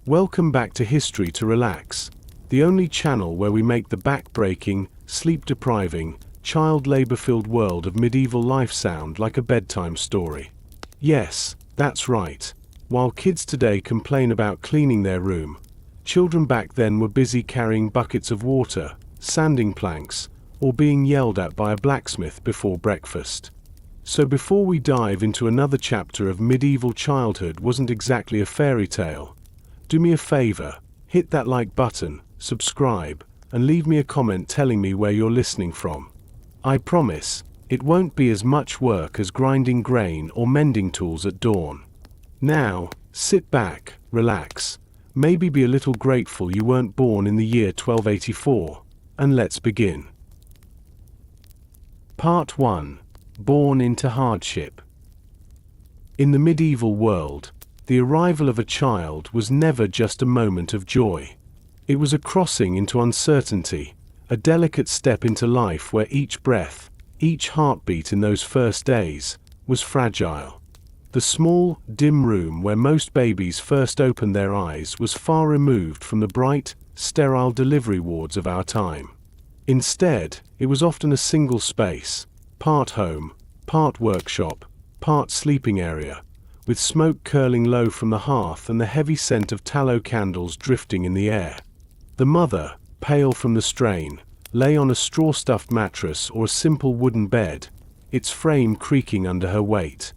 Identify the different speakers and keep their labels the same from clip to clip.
Speaker 1: Welcome back to History to Relax, the only channel where we make the back-breaking, sleep-depriving, child labor-filled world of medieval life sound like a bedtime story. Yes, that's right. While kids today complain about cleaning their room, children back then were busy carrying buckets of water, sanding planks, or being yelled at by a blacksmith before breakfast. So before we dive into another chapter of medieval childhood wasn't exactly a fairy tale, do me a favor, hit that like button, subscribe, and leave me a comment telling me where you're listening from. I promise, it won't be as much work as grinding grain or mending tools at dawn. Now, sit back, relax, maybe be a little grateful you weren't born in the year 1284, and let's begin. Part 1. Born into hardship. In the medieval world, the arrival of a child was never just a moment of joy. It was a crossing into uncertainty, a delicate step into life where each breath, each heartbeat in those first days, was fragile. The small, dim room where most babies first opened their eyes was far removed from the bright, sterile delivery wards of our time. Instead, it was often a single space, part home, part workshop, part sleeping area, with smoke curling low from the hearth and the heavy scent of tallow candles drifting in the air. The mother, pale from the strain, lay on a straw-stuffed mattress or a simple wooden bed, its frame creaking under her weight.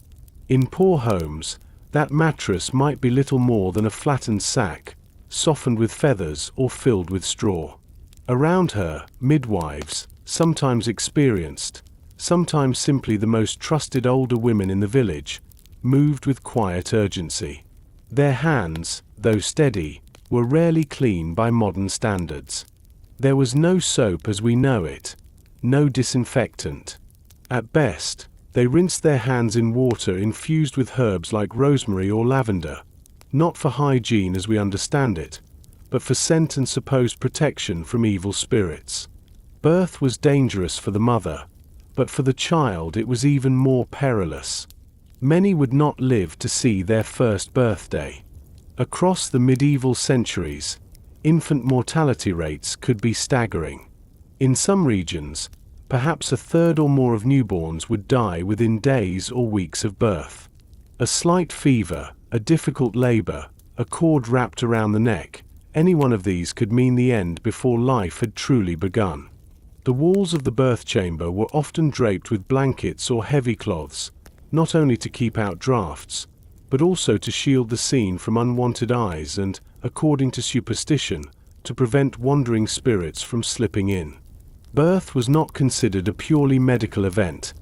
Speaker 1: In poor homes, that mattress might be little more than a flattened sack, softened with feathers or filled with straw. Around her, midwives, sometimes experienced, sometimes simply the most trusted older women in the village, moved with quiet urgency. Their hands, though steady, were rarely clean by modern standards. There was no soap as we know it, no disinfectant. At best, they rinsed their hands in water infused with herbs like rosemary or lavender, not for hygiene as we understand it, but for scent and supposed protection from evil spirits. Birth was dangerous for the mother, but for the child it was even more perilous. Many would not live to see their first birthday. Across the medieval centuries, infant mortality rates could be staggering. In some regions, perhaps a third or more of newborns would die within days or weeks of birth. A slight fever, a difficult labor, a cord wrapped around the neck, any one of these could mean the end before life had truly begun. The walls of the birth chamber were often draped with blankets or heavy cloths, not only to keep out drafts, but also to shield the scene from unwanted eyes and, according to superstition, to prevent wandering spirits from slipping in. Birth was not considered a purely medical event.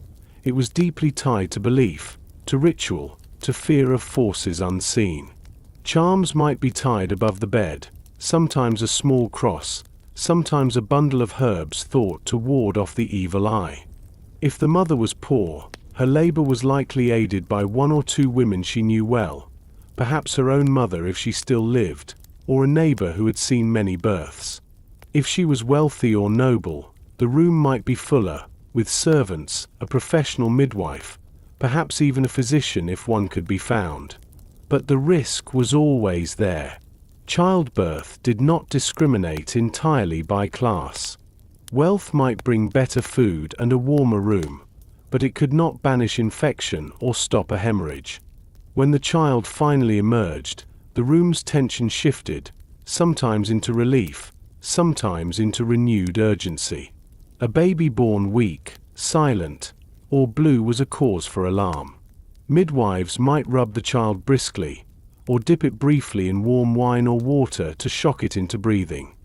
Speaker 1: It was deeply tied to belief, to ritual, to fear of forces unseen. Charms might be tied above the bed, sometimes a small cross, sometimes a bundle of herbs thought to ward off the evil eye. If the mother was poor, her labor was likely aided by one or two women she knew well, perhaps her own mother if she still lived, or a neighbor who had seen many births. If she was wealthy or noble, the room might be fuller, with servants, a professional midwife, perhaps even a physician if one could be found. But the risk was always there. Childbirth did not discriminate entirely by class. Wealth might bring better food and a warmer room, but it could not banish infection or stop a hemorrhage. When the child finally emerged, the room's tension shifted, sometimes into relief, sometimes into renewed urgency. A baby born weak, silent, or blue was a cause for alarm. Midwives might rub the child briskly, or dip it briefly in warm wine or water to shock it into breathing.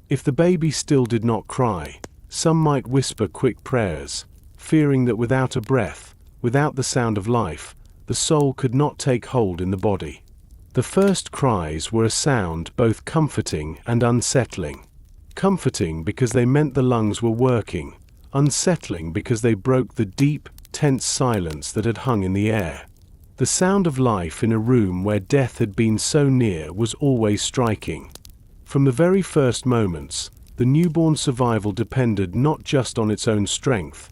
Speaker 1: If the baby still did not cry, some might whisper quick prayers, fearing that without a breath, without the sound of life, the soul could not take hold in the body. The first cries were a sound both comforting and unsettling. Comforting because they meant the lungs were working, unsettling because they broke the deep, tense silence that had hung in the air. The sound of life in a room where death had been so near was always striking. From the very first moments, the newborn survival depended not just on its own strength,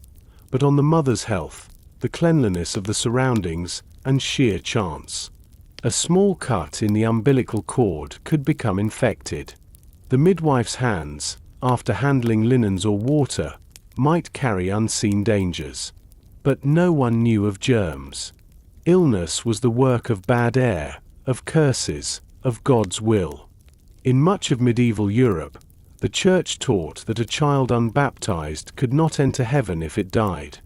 Speaker 1: but on the mother's health, the cleanliness of the surroundings, and sheer chance. A small cut in the umbilical cord could become infected. The midwife's hands, after handling linens or water, might carry unseen dangers. But no one knew of germs. Illness was the work of bad air, of curses, of God's will. In much of medieval Europe, the Church taught that a child unbaptized could not enter heaven if it died.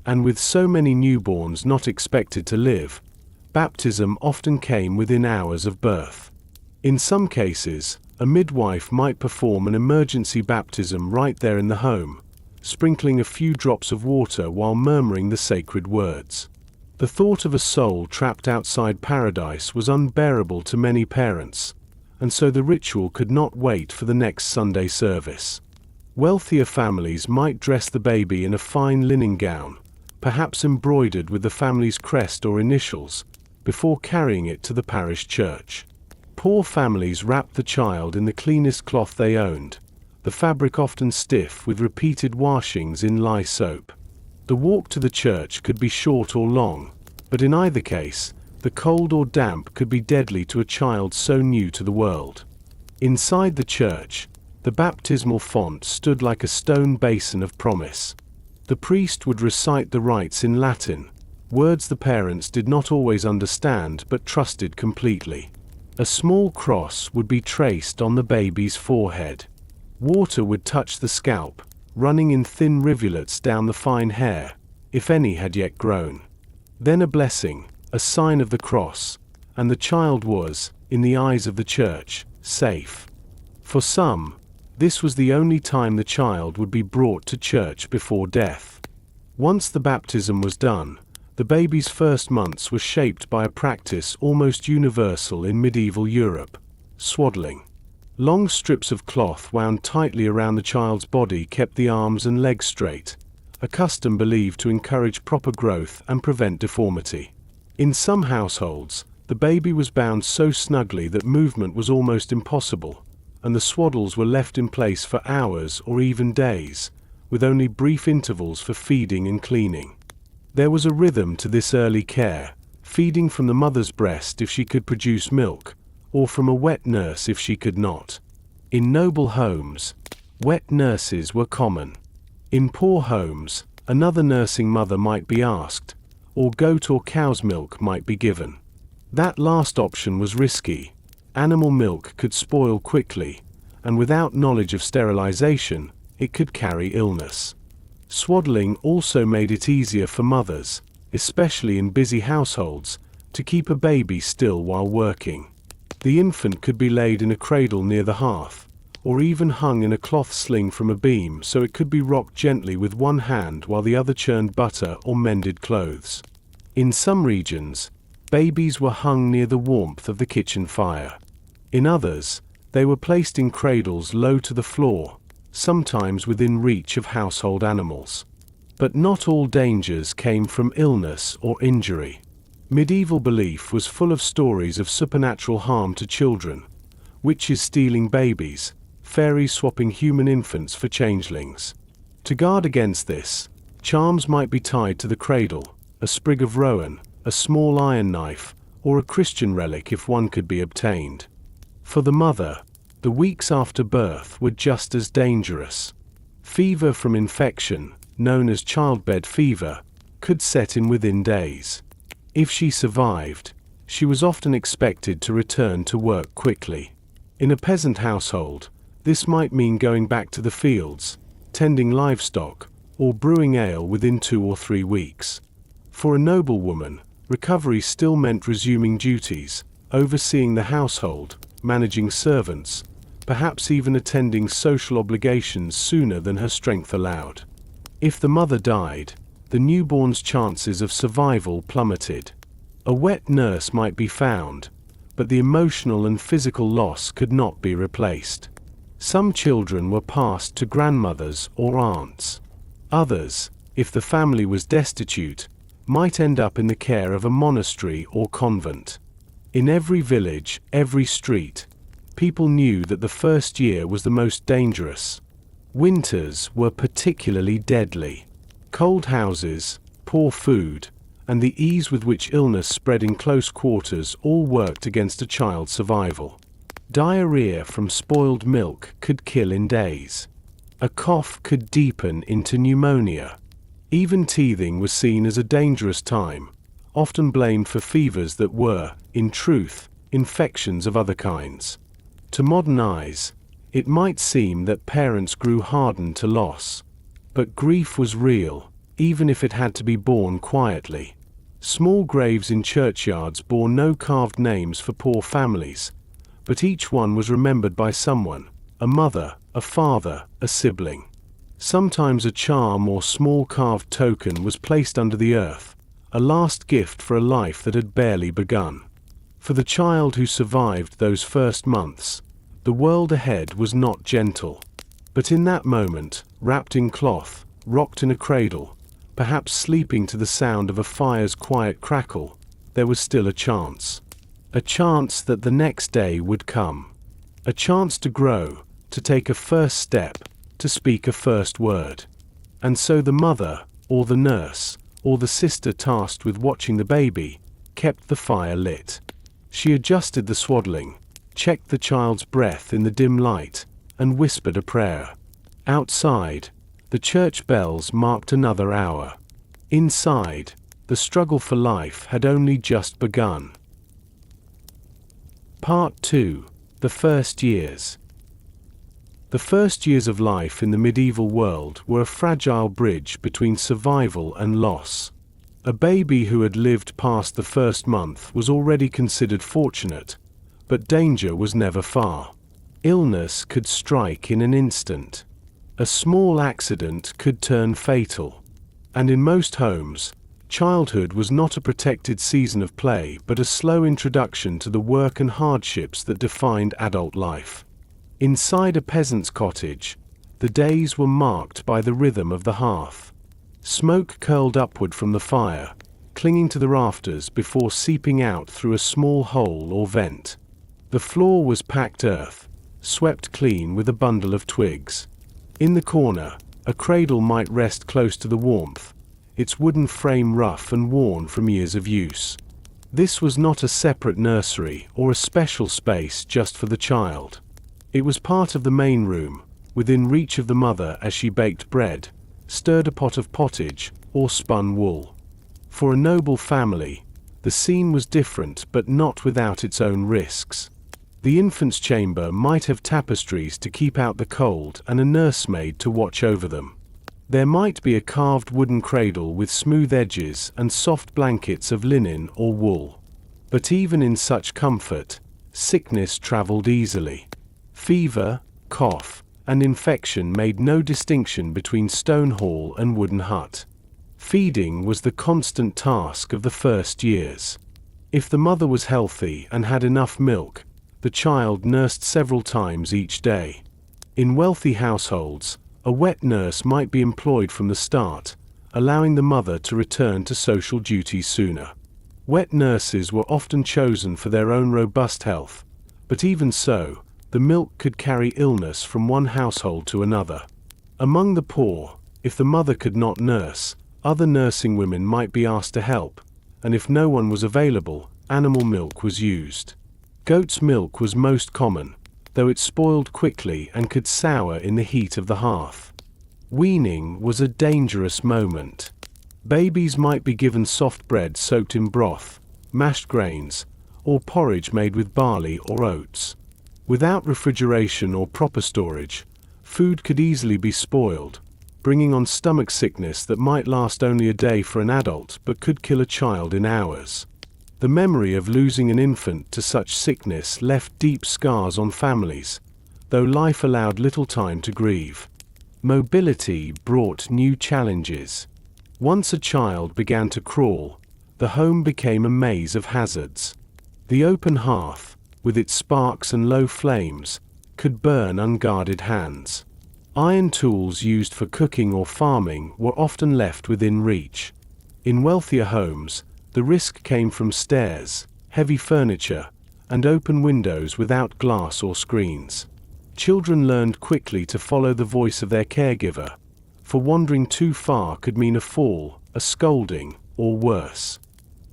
Speaker 1: And with so many newborns not expected to live, baptism often came within hours of birth. In some cases, a midwife might perform an emergency baptism right there in the home, sprinkling a few drops of water while murmuring the sacred words. The thought of a soul trapped outside paradise was unbearable to many parents, and so the ritual could not wait for the next Sunday service. Wealthier families might dress the baby in a fine linen gown, perhaps embroidered with the family's crest or initials, before carrying it to the parish church. Poor families wrapped the child in the cleanest cloth they owned, the fabric often stiff with repeated washings in lye soap. The walk to the church could be short or long, but in either case, the cold or damp could be deadly to a child so new to the world. Inside the church, the baptismal font stood like a stone basin of promise. The priest would recite the rites in Latin, words the parents did not always understand but trusted completely. A small cross would be traced on the baby's forehead. Water would touch the scalp, running in thin rivulets down the fine hair, if any had yet grown. Then a blessing, a sign of the cross, and the child was, in the eyes of the church, safe. For some, this was the only time the child would be brought to church before death. Once the baptism was done, the baby's first months were shaped by a practice almost universal in medieval Europe: swaddling. Long strips of cloth wound tightly around the child's body kept the arms and legs straight, a custom believed to encourage proper growth and prevent deformity. In some households, the baby was bound so snugly that movement was almost impossible, and the swaddles were left in place for hours or even days, with only brief intervals for feeding and cleaning. There was a rhythm to this early care, feeding from the mother's breast if she could produce milk, or from a wet nurse if she could not. In noble homes, wet nurses were common. In poor homes, another nursing mother might be asked, or goat or cow's milk might be given. That last option was risky. Animal milk could spoil quickly, and without knowledge of sterilization, it could carry illness. Swaddling also made it easier for mothers, especially in busy households, to keep a baby still while working. The infant could be laid in a cradle near the hearth, or even hung in a cloth sling from a beam so it could be rocked gently with one hand while the other churned butter or mended clothes. In some regions, babies were hung near the warmth of the kitchen fire. In others, they were placed in cradles low to the floor, sometimes within reach of household animals. But not all dangers came from illness or injury. Medieval belief was full of stories of supernatural harm to children: witches stealing babies, fairies swapping human infants for changelings. To guard against this, charms might be tied to the cradle: a sprig of rowan, a small iron knife, or a Christian relic if one could be obtained. For the mother, the weeks after birth were just as dangerous. Fever from infection, known as childbed fever, could set in within days. If she survived, she was often expected to return to work quickly. In a peasant household, this might mean going back to the fields, tending livestock, or brewing ale within 2 or 3 weeks. For a noblewoman, recovery still meant resuming duties, overseeing the household, managing servants, perhaps even attending social obligations sooner than her strength allowed. If the mother died, the newborn's chances of survival plummeted. A wet nurse might be found, but the emotional and physical loss could not be replaced. Some children were passed to grandmothers or aunts. Others, if the family was destitute, might end up in the care of a monastery or convent. In every village, every street, people knew that the first year was the most dangerous. Winters were particularly deadly. Cold houses, poor food, and the ease with which illness spread in close quarters all worked against a child's survival. Diarrhea from spoiled milk could kill in days. A cough could deepen into pneumonia. Even teething was seen as a dangerous time, often blamed for fevers that were, in truth, infections of other kinds. To modern eyes, it might seem that parents grew hardened to loss. But grief was real, even if it had to be borne quietly. Small graves in churchyards bore no carved names for poor families, but each one was remembered by someone: a mother, a father, a sibling. Sometimes a charm or small carved token was placed under the earth, a last gift for a life that had barely begun. For the child who survived those first months, the world ahead was not gentle. But in that moment, wrapped in cloth, rocked in a cradle, perhaps sleeping to the sound of a fire's quiet crackle, there was still a chance. A chance that the next day would come. A chance to grow, to take a first step, to speak a first word. And so the mother, or the nurse, or the sister tasked with watching the baby, kept the fire lit. She adjusted the swaddling, checked the child's breath in the dim light, and whispered a prayer. Outside, the church bells marked another hour. Inside, the struggle for life had only just begun. Part 2. The First Years. The first years of life in the medieval world were a fragile bridge between survival and loss. A baby who had lived past the first month was already considered fortunate, but danger was never far. Illness could strike in an instant. A small accident could turn fatal. And in most homes, childhood was not a protected season of play but a slow introduction to the work and hardships that defined adult life. Inside a peasant's cottage, the days were marked by the rhythm of the hearth. Smoke curled upward from the fire, clinging to the rafters before seeping out through a small hole or vent. The floor was packed earth, swept clean with a bundle of twigs. In the corner, a cradle might rest close to the warmth, its wooden frame rough and worn from years of use. This was not a separate nursery or a special space just for the child. It was part of the main room, within reach of the mother as she baked bread, stirred a pot of pottage, or spun wool. For a noble family, the scene was different but not without its own risks. The infant's chamber might have tapestries to keep out the cold and a nursemaid to watch over them. There might be a carved wooden cradle with smooth edges and soft blankets of linen or wool. But even in such comfort, sickness traveled easily. Fever, cough, and infection made no distinction between stone hall and wooden hut. Feeding was the constant task of the first years. If the mother was healthy and had enough milk, the child nursed several times each day. In wealthy households, a wet nurse might be employed from the start, allowing the mother to return to social duties sooner. Wet nurses were often chosen for their own robust health, but even so, the milk could carry illness from one household to another. Among the poor, if the mother could not nurse, other nursing women might be asked to help, and if no one was available, animal milk was used. Goat's milk was most common, though it spoiled quickly and could sour in the heat of the hearth. Weaning was a dangerous moment. Babies might be given soft bread soaked in broth, mashed grains, or porridge made with barley or oats. Without refrigeration or proper storage, food could easily be spoiled, bringing on stomach sickness that might last only a day for an adult but could kill a child in hours. The memory of losing an infant to such sickness left deep scars on families, though life allowed little time to grieve. Mobility brought new challenges. Once a child began to crawl, the home became a maze of hazards. The open hearth, with its sparks and low flames, could burn unguarded hands. Iron tools used for cooking or farming were often left within reach. In wealthier homes, the risk came from stairs, heavy furniture, and open windows without glass or screens. Children learned quickly to follow the voice of their caregiver, for wandering too far could mean a fall, a scolding, or worse.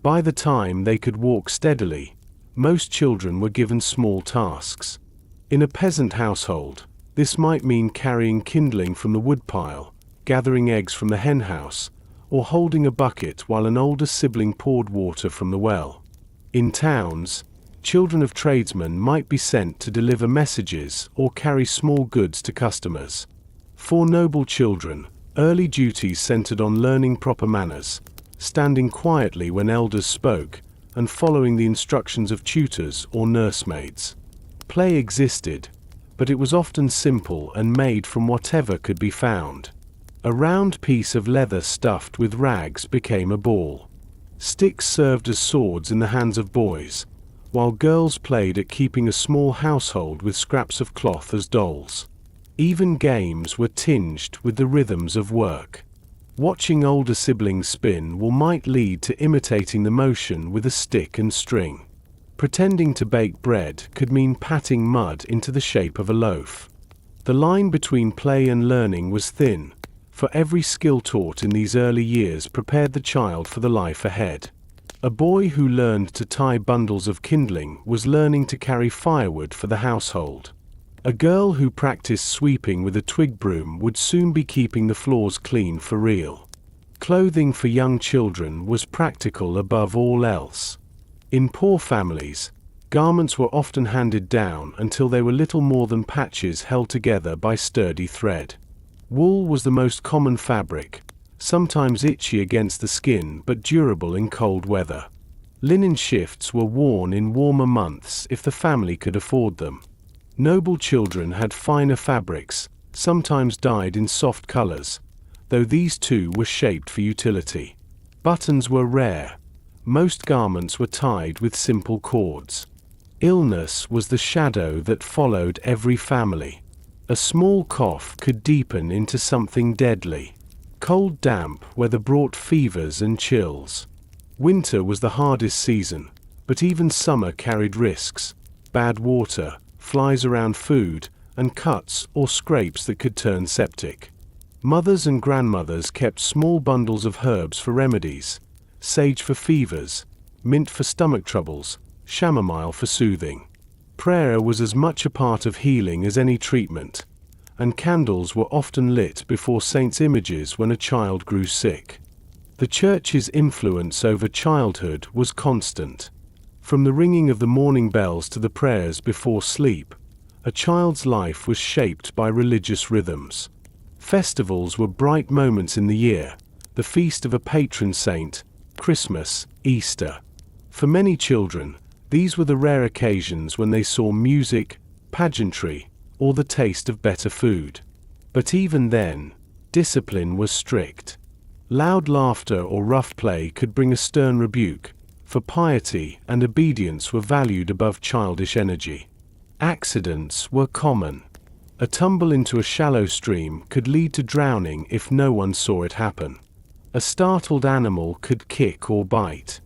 Speaker 1: By the time they could walk steadily, most children were given small tasks. In a peasant household, this might mean carrying kindling from the woodpile, gathering eggs from the henhouse, or holding a bucket while an older sibling poured water from the well. In towns, children of tradesmen might be sent to deliver messages or carry small goods to customers. For noble children, early duties centered on learning proper manners, standing quietly when elders spoke, and following the instructions of tutors or nursemaids. Play existed, but it was often simple and made from whatever could be found. A round piece of leather stuffed with rags became a ball. Sticks served as swords in the hands of boys, while girls played at keeping a small household with scraps of cloth as dolls. Even games were tinged with the rhythms of work. Watching older siblings spin wool might lead to imitating the motion with a stick and string. Pretending to bake bread could mean patting mud into the shape of a loaf. The line between play and learning was thin, for every skill taught in these early years prepared the child for the life ahead. A boy who learned to tie bundles of kindling was learning to carry firewood for the household. A girl who practiced sweeping with a twig broom would soon be keeping the floors clean for real. Clothing for young children was practical above all else. In poor families, garments were often handed down until they were little more than patches held together by sturdy thread. Wool was the most common fabric, sometimes itchy against the skin but durable in cold weather. Linen shifts were worn in warmer months if the family could afford them. Noble children had finer fabrics, sometimes dyed in soft colors, though these too were shaped for utility. Buttons were rare. Most garments were tied with simple cords. Illness was the shadow that followed every family. A small cough could deepen into something deadly. Cold damp weather brought fevers and chills. Winter was the hardest season, but even summer carried risks: bad water, flies around food, and cuts or scrapes that could turn septic. Mothers and grandmothers kept small bundles of herbs for remedies: sage for fevers, mint for stomach troubles, chamomile for soothing. Prayer was as much a part of healing as any treatment, and candles were often lit before saints' images when a child grew sick. The church's influence over childhood was constant. From the ringing of the morning bells to the prayers before sleep, a child's life was shaped by religious rhythms. Festivals were bright moments in the year: the feast of a patron saint, Christmas, Easter. For many children, these were the rare occasions when they saw music, pageantry, or the taste of better food. But even then, discipline was strict. Loud laughter or rough play could bring a stern rebuke, for piety and obedience were valued above childish energy. Accidents were common. A tumble into a shallow stream could lead to drowning if no one saw it happen. A startled animal could kick or bite.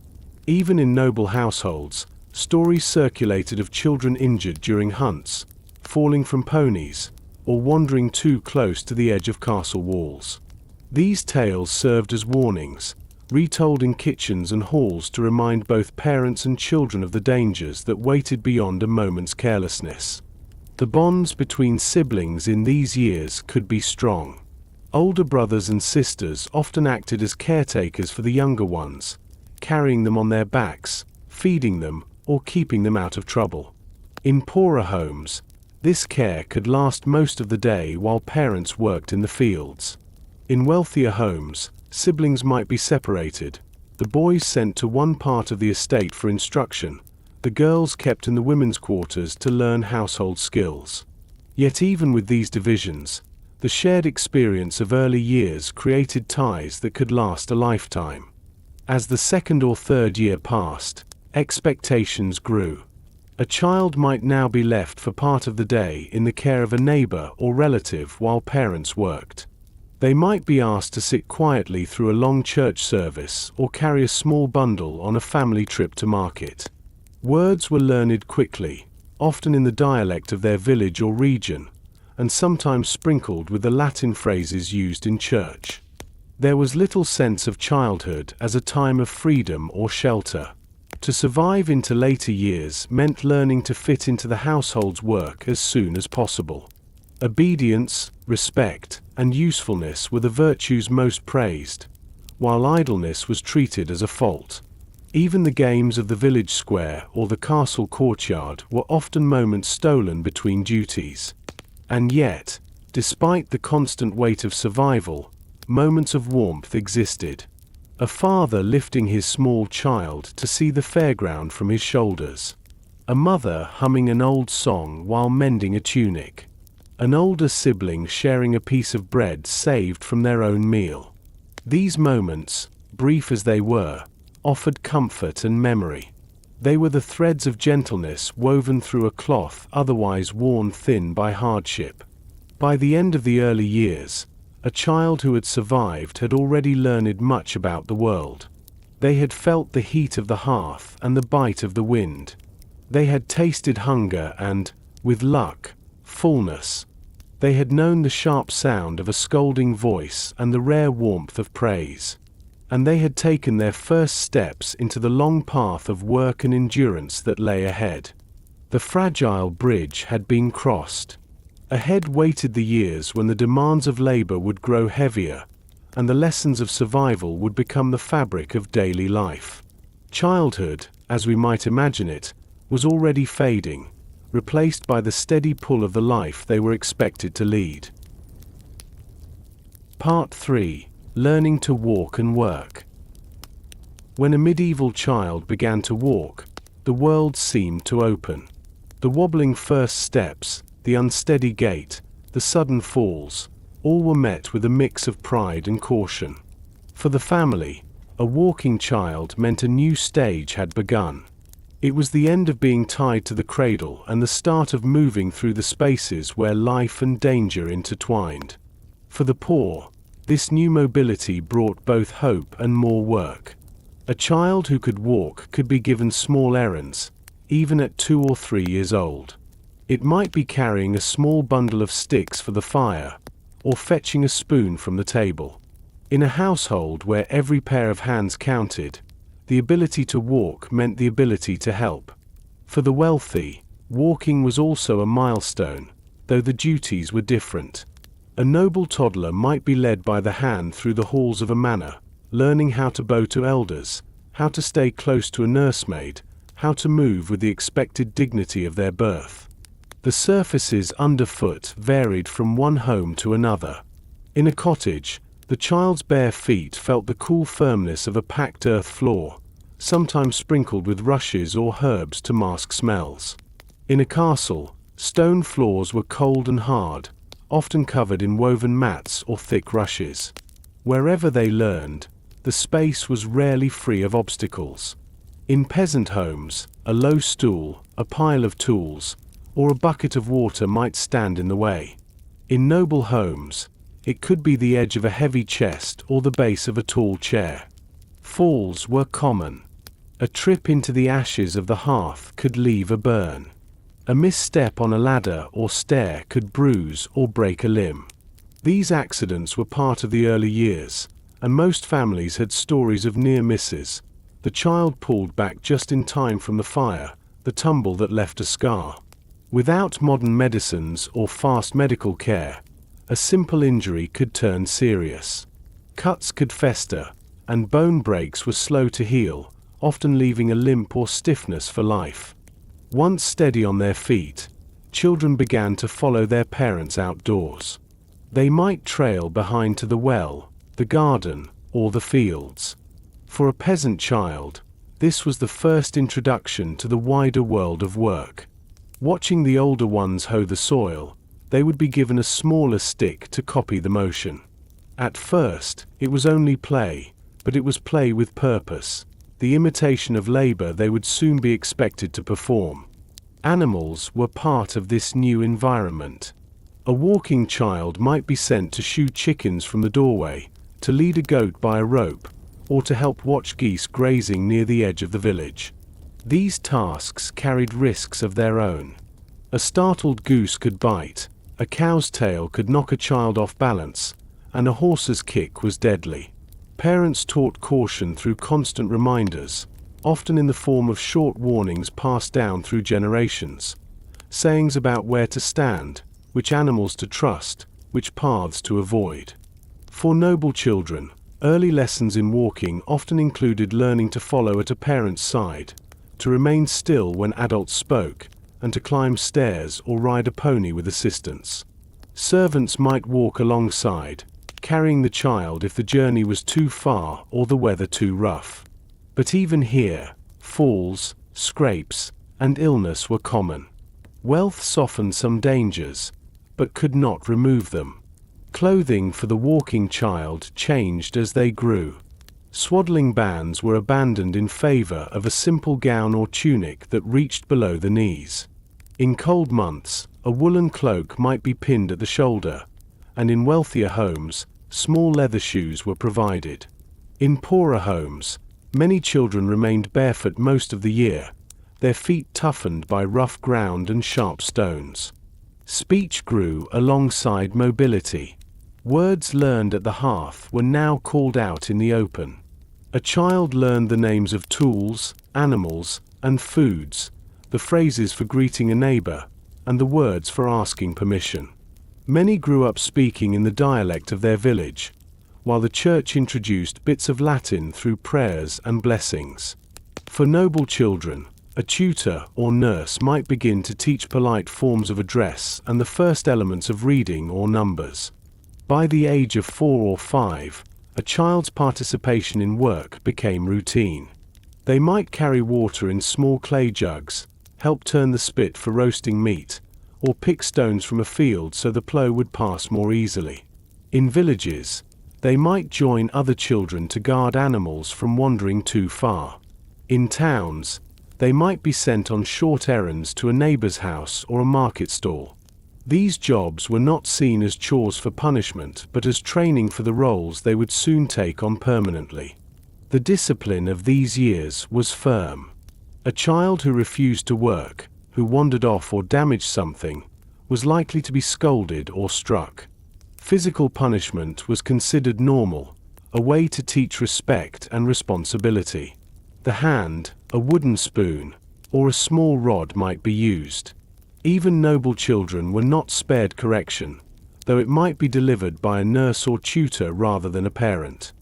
Speaker 1: Even in noble households, stories circulated of children injured during hunts, falling from ponies, or wandering too close to the edge of castle walls. These tales served as warnings, retold in kitchens and halls to remind both parents and children of the dangers that waited beyond a moment's carelessness. The bonds between siblings in these years could be strong. Older brothers and sisters often acted as caretakers for the younger ones, carrying them on their backs, feeding them, or keeping them out of trouble. In poorer homes, this care could last most of the day while parents worked in the fields. In wealthier homes, siblings might be separated, the boys sent to one part of the estate for instruction, the girls kept in the women's quarters to learn household skills. Yet even with these divisions, the shared experience of early years created ties that could last a lifetime. As the second or third year passed, expectations grew. A child might now be left for part of the day in the care of a neighbor or relative while parents worked. They might be asked to sit quietly through a long church service or carry a small bundle on a family trip to market. Words were learned quickly, often in the dialect of their village or region, and sometimes sprinkled with the Latin phrases used in church. There was little sense of childhood as a time of freedom or shelter. To survive into later years meant learning to fit into the household's work as soon as possible. Obedience, respect, and usefulness were the virtues most praised, while idleness was treated as a fault. Even the games of the village square or the castle courtyard were often moments stolen between duties. And yet, despite the constant weight of survival, moments of warmth existed. A father lifting his small child to see the fairground from his shoulders. A mother humming an old song while mending a tunic. An older sibling sharing a piece of bread saved from their own meal. These moments, brief as they were, offered comfort and memory. They were the threads of gentleness woven through a cloth otherwise worn thin by hardship. By the end of the early years, a child who had survived had already learned much about the world. They had felt the heat of the hearth and the bite of the wind. They had tasted hunger and, with luck, fullness. They had known the sharp sound of a scolding voice and the rare warmth of praise. And they had taken their first steps into the long path of work and endurance that lay ahead. The fragile bridge had been crossed. Ahead waited the years when the demands of labor would grow heavier, and the lessons of survival would become the fabric of daily life. Childhood, as we might imagine it, was already fading, replaced by the steady pull of the life they were expected to lead. Part 3. Learning to walk and work. When a medieval child began to walk, the world seemed to open. The wobbling first steps, the unsteady gait, the sudden falls, all were met with a mix of pride and caution. For the family, a walking child meant a new stage had begun. It was the end of being tied to the cradle and the start of moving through the spaces where life and danger intertwined. For the poor, this new mobility brought both hope and more work. A child who could walk could be given small errands, even at 2 or 3 years old. It might be carrying a small bundle of sticks for the fire, or fetching a spoon from the table. In a household where every pair of hands counted, the ability to walk meant the ability to help. For the wealthy, walking was also a milestone, though the duties were different. A noble toddler might be led by the hand through the halls of a manor, learning how to bow to elders, how to stay close to a nursemaid, how to move with the expected dignity of their birth. The surfaces underfoot varied from one home to another. In a cottage, the child's bare feet felt the cool firmness of a packed earth floor, sometimes sprinkled with rushes or herbs to mask smells. In a castle, stone floors were cold and hard, often covered in woven mats or thick rushes. Wherever they learned, the space was rarely free of obstacles. In peasant homes, a low stool, a pile of tools, or a bucket of water might stand in the way. In noble homes, it could be the edge of a heavy chest or the base of a tall chair. Falls were common. A trip into the ashes of the hearth could leave a burn. A misstep on a ladder or stair could bruise or break a limb. These accidents were part of the early years, and most families had stories of near misses. The child pulled back just in time from the fire, the tumble that left a scar. Without modern medicines or fast medical care, a simple injury could turn serious. Cuts could fester, and bone breaks were slow to heal, often leaving a limp or stiffness for life. Once steady on their feet, children began to follow their parents outdoors. They might trail behind to the well, the garden, or the fields. For a peasant child, this was the first introduction to the wider world of work. Watching the older ones hoe the soil, they would be given a smaller stick to copy the motion. At first, it was only play, but it was play with purpose, the imitation of labor they would soon be expected to perform. Animals were part of this new environment. A walking child might be sent to shoo chickens from the doorway, to lead a goat by a rope, or to help watch geese grazing near the edge of the village. These tasks carried risks of their own. A startled goose could bite, a cow's tail could knock a child off balance, and a horse's kick was deadly. Parents taught caution through constant reminders, often in the form of short warnings passed down through generations. Sayings about where to stand, which animals to trust, which paths to avoid. For noble children, early lessons in walking often included learning to follow at a parent's side, to remain still when adults spoke, and to climb stairs or ride a pony with assistance. Servants might walk alongside, carrying the child if the journey was too far or the weather too rough. But even here, falls, scrapes, and illness were common. Wealth softened some dangers, but could not remove them. Clothing for the walking child changed as they grew. Swaddling bands were abandoned in favor of a simple gown or tunic that reached below the knees. In cold months, a woolen cloak might be pinned at the shoulder, and in wealthier homes, small leather shoes were provided. In poorer homes, many children remained barefoot most of the year, their feet toughened by rough ground and sharp stones. Speech grew alongside mobility. Words learned at the hearth were now called out in the open. A child learned the names of tools, animals, and foods, the phrases for greeting a neighbor, and the words for asking permission. Many grew up speaking in the dialect of their village, while the church introduced bits of Latin through prayers and blessings. For noble children, a tutor or nurse might begin to teach polite forms of address and the first elements of reading or numbers. By the age of 4 or 5, a child's participation in work became routine. They might carry water in small clay jugs, help turn the spit for roasting meat, or pick stones from a field so the plough would pass more easily. In villages, they might join other children to guard animals from wandering too far. In towns, they might be sent on short errands to a neighbor's house or a market stall. These jobs were not seen as chores for punishment but as training for the roles they would soon take on permanently. The discipline of these years was firm. A child who refused to work, who wandered off or damaged something, was likely to be scolded or struck. Physical punishment was considered normal, a way to teach respect and responsibility. The hand, a wooden spoon, or a small rod might be used. Even noble children were not spared correction, though it might be delivered by a nurse or tutor rather than a parent.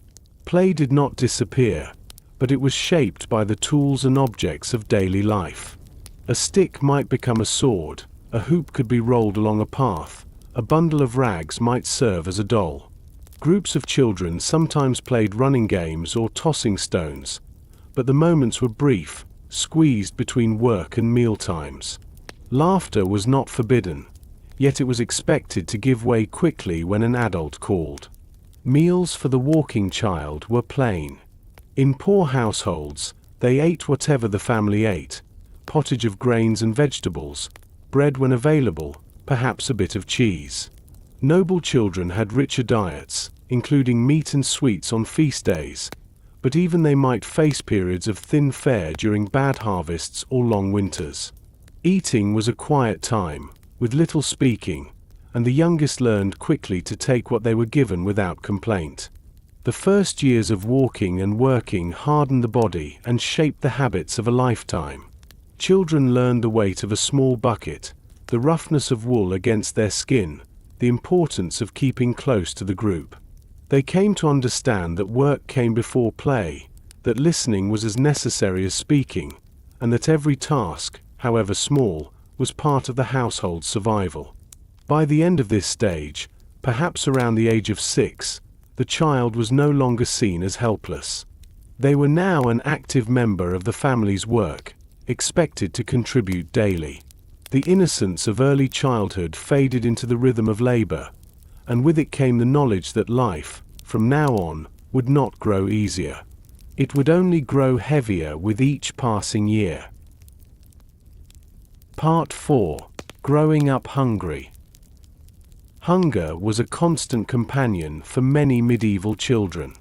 Speaker 1: Play did not disappear, but it was shaped by the tools and objects of daily life. A stick might become a sword, a hoop could be rolled along a path, a bundle of rags might serve as a doll. Groups of children sometimes played running games or tossing stones, but the moments were brief, squeezed between work and meal times. Laughter was not forbidden, yet it was expected to give way quickly when an adult called. Meals for the walking child were plain. In poor households, they ate whatever the family ate, pottage of grains and vegetables, bread when available, perhaps a bit of cheese. Noble children had richer diets, including meat and sweets on feast days, but even they might face periods of thin fare during bad harvests or long winters. Eating was a quiet time, with little speaking, and the youngest learned quickly to take what they were given without complaint. The first years of walking and working hardened the body and shaped the habits of a lifetime. Children learned the weight of a small bucket, the roughness of wool against their skin, the importance of keeping close to the group. They came to understand that work came before play, that listening was as necessary as speaking, and that every task, however small, was part of the household's survival. By the end of this stage, perhaps around the age of 6, the child was no longer seen as helpless. They were now an active member of the family's work, expected to contribute daily. The innocence of early childhood faded into the rhythm of labor, and with it came the knowledge that life, from now on, would not grow easier. It would only grow heavier with each passing year. Part 4. Growing Up Hungry. Hunger was a constant companion for many medieval children.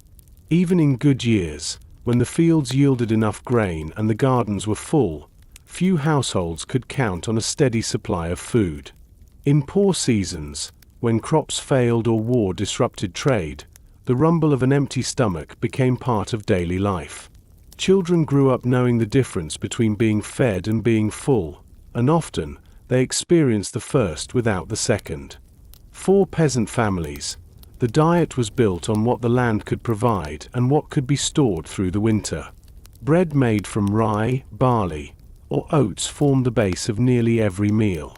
Speaker 1: Even in good years, when the fields yielded enough grain and the gardens were full, few households could count on a steady supply of food. In poor seasons, when crops failed or war disrupted trade, the rumble of an empty stomach became part of daily life. Children grew up knowing the difference between being fed and being full, and often they experienced the first without the second. For peasant families, the diet was built on what the land could provide and what could be stored through the winter. Bread made from rye, barley, or oats formed the base of nearly every meal.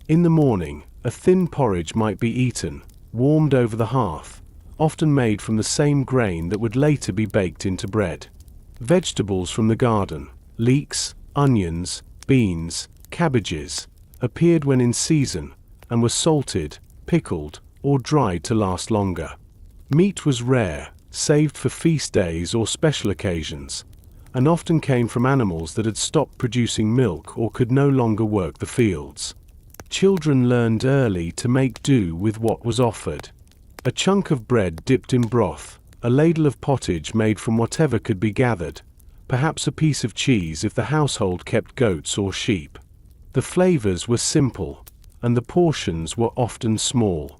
Speaker 1: In the morning, a thin porridge might be eaten, warmed over the hearth, often made from the same grain that would later be baked into bread. Vegetables from the garden, leeks, onions, beans, cabbages, appeared when in season and were salted, pickled, or dried to last longer. Meat was rare, saved for feast days or special occasions, and often came from animals that had stopped producing milk or could no longer work the fields. Children learned early to make do with what was offered. A chunk of bread dipped in broth, a ladle of pottage made from whatever could be gathered, perhaps a piece of cheese if the household kept goats or sheep. The flavors were simple, and the portions were often small.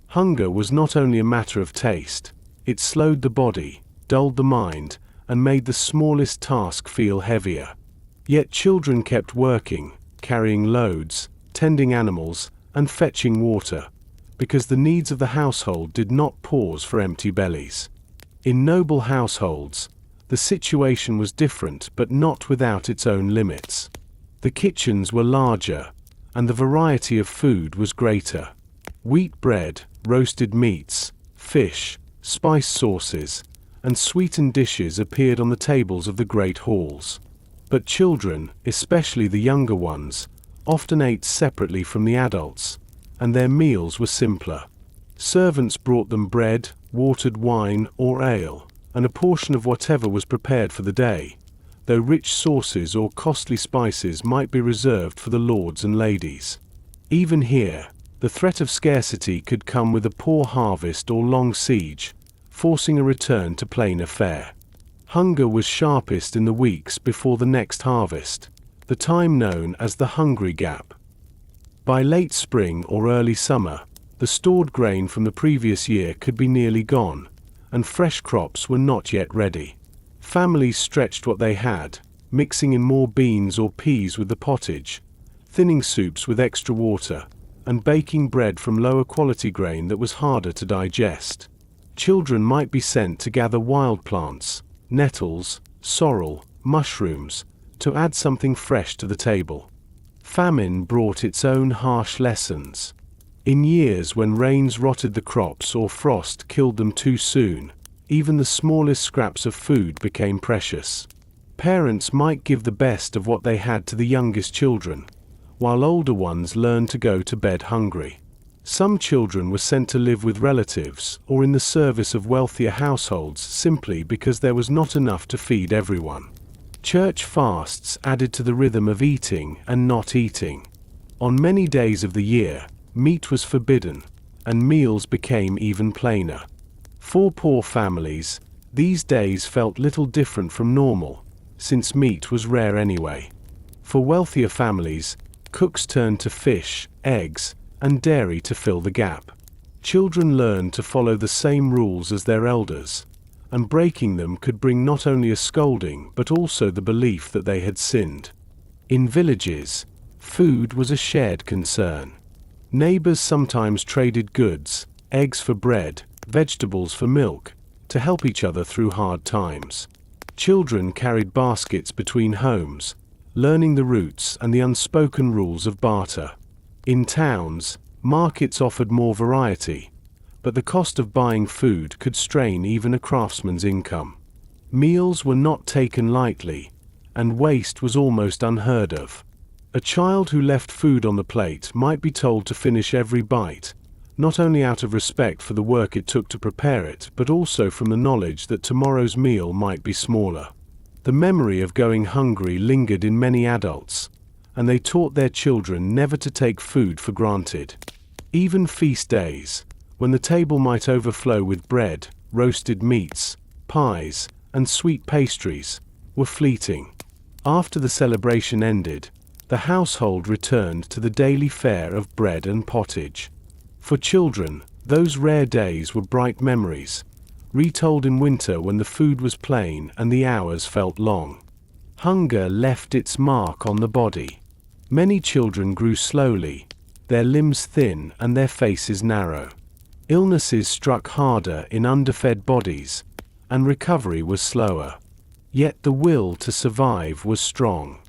Speaker 1: Hunger was not only a matter of taste, it slowed the body, dulled the mind, and made the smallest task feel heavier. Yet children kept working, carrying loads, tending animals, and fetching water, because the needs of the household did not pause for empty bellies. In noble households, the situation was different but not without its own limits. The kitchens were larger, and the variety of food was greater. Wheat bread, roasted meats, fish, spice sauces, and sweetened dishes appeared on the tables of the great halls. But children, especially the younger ones, often ate separately from the adults, and their meals were simpler. Servants brought them bread, watered wine, or ale, and a portion of whatever was prepared for the day, though rich sauces or costly spices might be reserved for the lords and ladies. Even here, the threat of scarcity could come with a poor harvest or long siege, forcing a return to plainer fare. Hunger was sharpest in the weeks before the next harvest, the time known as the hungry gap. By late spring or early summer, the stored grain from the previous year could be nearly gone, and fresh crops were not yet ready. Families stretched what they had, mixing in more beans or peas with the pottage, thinning soups with extra water, and baking bread from lower quality grain that was harder to digest. Children might be sent to gather wild plants, nettles, sorrel, mushrooms, to add something fresh to the table. Famine brought its own harsh lessons. In years when rains rotted the crops or frost killed them too soon, even the smallest scraps of food became precious. Parents might give the best of what they had to the youngest children, while older ones learned to go to bed hungry. Some children were sent to live with relatives or in the service of wealthier households simply because there was not enough to feed everyone. Church fasts added to the rhythm of eating and not eating. On many days of the year, meat was forbidden, and meals became even plainer. For poor families, these days felt little different from normal, since meat was rare anyway. For wealthier families, cooks turned to fish, eggs, and dairy to fill the gap. Children learned to follow the same rules as their elders, and breaking them could bring not only a scolding but also the belief that they had sinned. In villages, food was a shared concern. Neighbors sometimes traded goods, eggs for bread, vegetables for milk, to help each other through hard times. Children carried baskets between homes, learning the roots and the unspoken rules of barter. In towns, markets offered more variety, but the cost of buying food could strain even a craftsman's income. Meals were not taken lightly, and waste was almost unheard of. A child who left food on the plate might be told to finish every bite, not only out of respect for the work it took to prepare it, but also from the knowledge that tomorrow's meal might be smaller. The memory of going hungry lingered in many adults, and they taught their children never to take food for granted. Even feast days, when the table might overflow with bread, roasted meats, pies, and sweet pastries, were fleeting. After the celebration ended, the household returned to the daily fare of bread and pottage. For children, those rare days were bright memories, retold in winter when the food was plain and the hours felt long. Hunger left its mark on the body. Many children grew slowly, their limbs thin and their faces narrow. Illnesses struck harder in underfed bodies, and recovery was slower. Yet the will to survive was strong.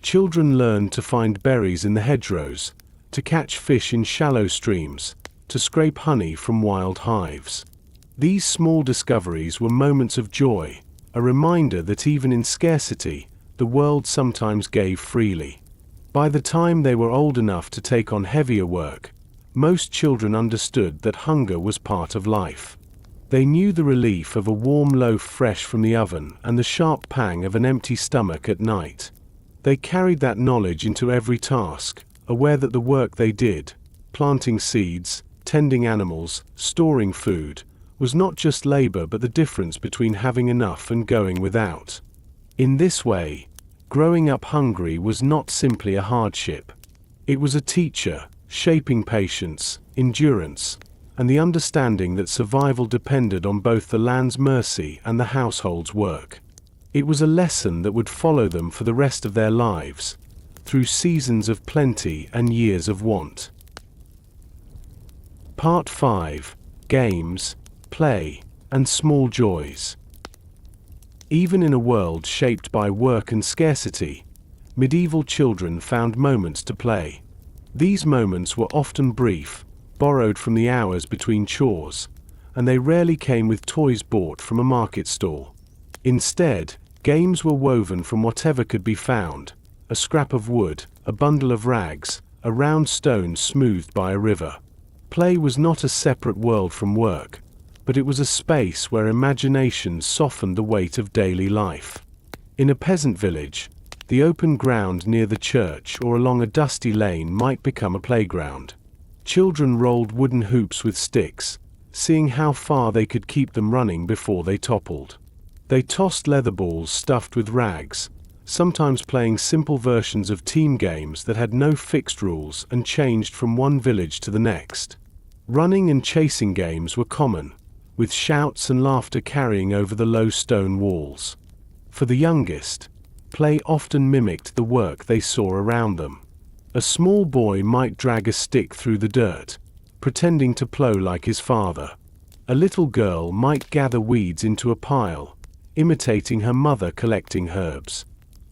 Speaker 1: Children learned to find berries in the hedgerows, to catch fish in shallow streams, to scrape honey from wild hives. These small discoveries were moments of joy, a reminder that even in scarcity, the world sometimes gave freely. By the time they were old enough to take on heavier work, most children understood that hunger was part of life. They knew the relief of a warm loaf fresh from the oven and the sharp pang of an empty stomach at night. They carried that knowledge into every task, aware that the work they did, planting seeds, tending animals, storing food, was not just labor but the difference between having enough and going without. In this way, growing up hungry was not simply a hardship. It was a teacher, shaping patience, endurance, and the understanding that survival depended on both the land's mercy and the household's work. It was a lesson that would follow them for the rest of their lives, through seasons of plenty and years of want. Part 5. Games, Play, and Small Joys. Even in a world shaped by work and scarcity, medieval children found moments to play. These moments were often brief, borrowed from the hours between chores, and they rarely came with toys bought from a market stall. Instead, games were woven from whatever could be found: a scrap of wood, a bundle of rags, a round stone smoothed by a river. Play was not a separate world from work, but it was a space where imagination softened the weight of daily life. In a peasant village, the open ground near the church or along a dusty lane might become a playground. Children rolled wooden hoops with sticks, seeing how far they could keep them running before they toppled. They tossed leather balls stuffed with rags, sometimes playing simple versions of team games that had no fixed rules and changed from one village to the next. Running and chasing games were common, with shouts and laughter carrying over the low stone walls. For the youngest, play often mimicked the work they saw around them. A small boy might drag a stick through the dirt, pretending to plow like his father. A little girl might gather weeds into a pile, imitating her mother collecting herbs.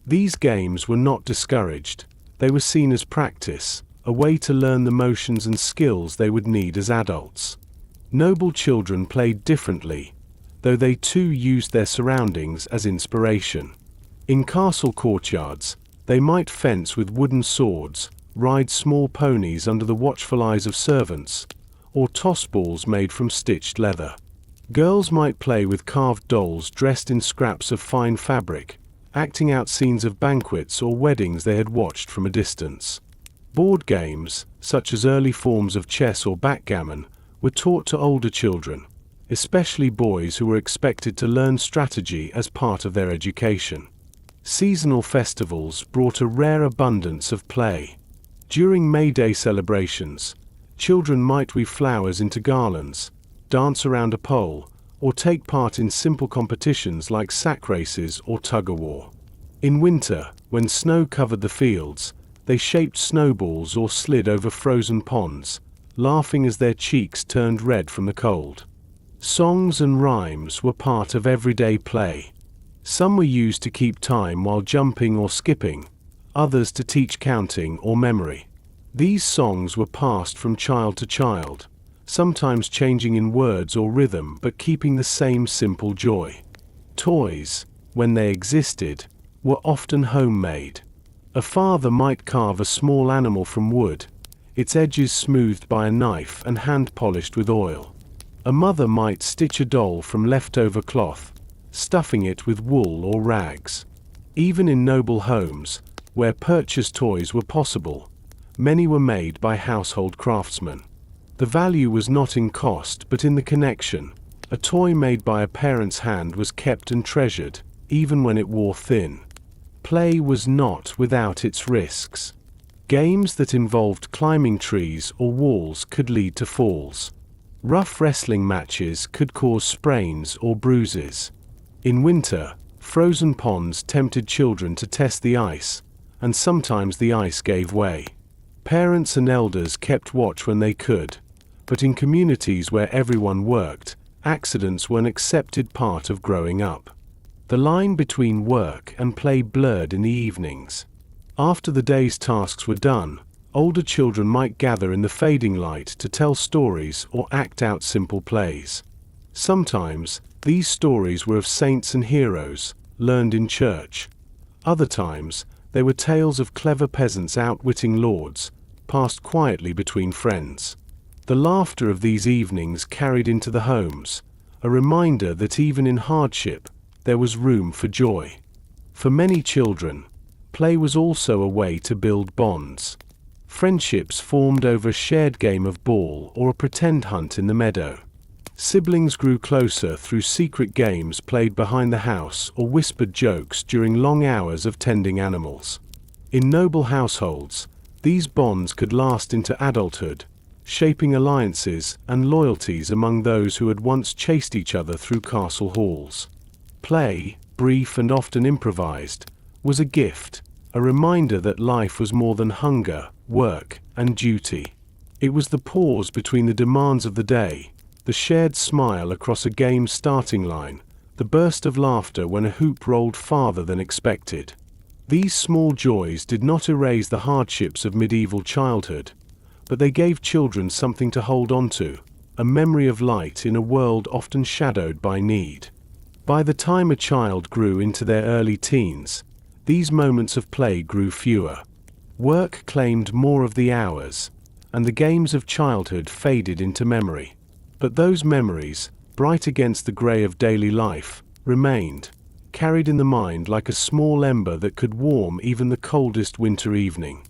Speaker 1: These games were not discouraged. They were seen as practice, a way to learn the motions and skills they would need as adults. Noble children played differently, though they too used their surroundings as inspiration. In castle courtyards, they might fence with wooden swords, ride small ponies under the watchful eyes of servants, or toss balls made from stitched leather. Girls might play with carved dolls dressed in scraps of fine fabric, acting out scenes of banquets or weddings they had watched from a distance. Board games, such as early forms of chess or backgammon, were taught to older children, especially boys who were expected to learn strategy as part of their education. Seasonal festivals brought a rare abundance of play. During May Day celebrations, children might weave flowers into garlands, dance around a pole, or take part in simple competitions like sack races or tug-of-war. In winter, when snow covered the fields, they shaped snowballs or slid over frozen ponds, laughing as their cheeks turned red from the cold. Songs and rhymes were part of everyday play. Some were used to keep time while jumping or skipping, others to teach counting or memory. These songs were passed from child to child, sometimes changing in words or rhythm but keeping the same simple joy. Toys, when they existed, were often homemade. A father might carve a small animal from wood, its edges smoothed by a knife and hand-polished with oil. A mother might stitch a doll from leftover cloth, stuffing it with wool or rags. Even in noble homes, where purchase toys were possible, many were made by household craftsmen. The value was not in cost but in the connection. A toy made by a parent's hand was kept and treasured, even when it wore thin. Play was not without its risks. Games that involved climbing trees or walls could lead to falls. Rough wrestling matches could cause sprains or bruises. In winter, frozen ponds tempted children to test the ice, and sometimes the ice gave way. Parents and elders kept watch when they could, but in communities where everyone worked, accidents were an accepted part of growing up. The line between work and play blurred in the evenings. After the day's tasks were done, older children might gather in the fading light to tell stories or act out simple plays. Sometimes, these stories were of saints and heroes, learned in church. Other times, they were tales of clever peasants outwitting lords, passed quietly between friends. The laughter of these evenings carried into the homes, a reminder that even in hardship, there was room for joy. For many children, play was also a way to build bonds. Friendships formed over a shared game of ball or a pretend hunt in the meadow. Siblings grew closer through secret games played behind the house or whispered jokes during long hours of tending animals. In noble households, these bonds could last into adulthood, shaping alliances and loyalties among those who had once chased each other through castle halls. Play, brief and often improvised, was a gift, a reminder that life was more than hunger, work, and duty. It was the pause between the demands of the day, the shared smile across a game's starting line, the burst of laughter when a hoop rolled farther than expected. These small joys did not erase the hardships of medieval childhood, but they gave children something to hold on to, a memory of light in a world often shadowed by need. By the time a child grew into their early teens, these moments of play grew fewer. Work claimed more of the hours, and the games of childhood faded into memory. But those memories, bright against the grey of daily life, remained, carried in the mind like a small ember that could warm even the coldest winter evening.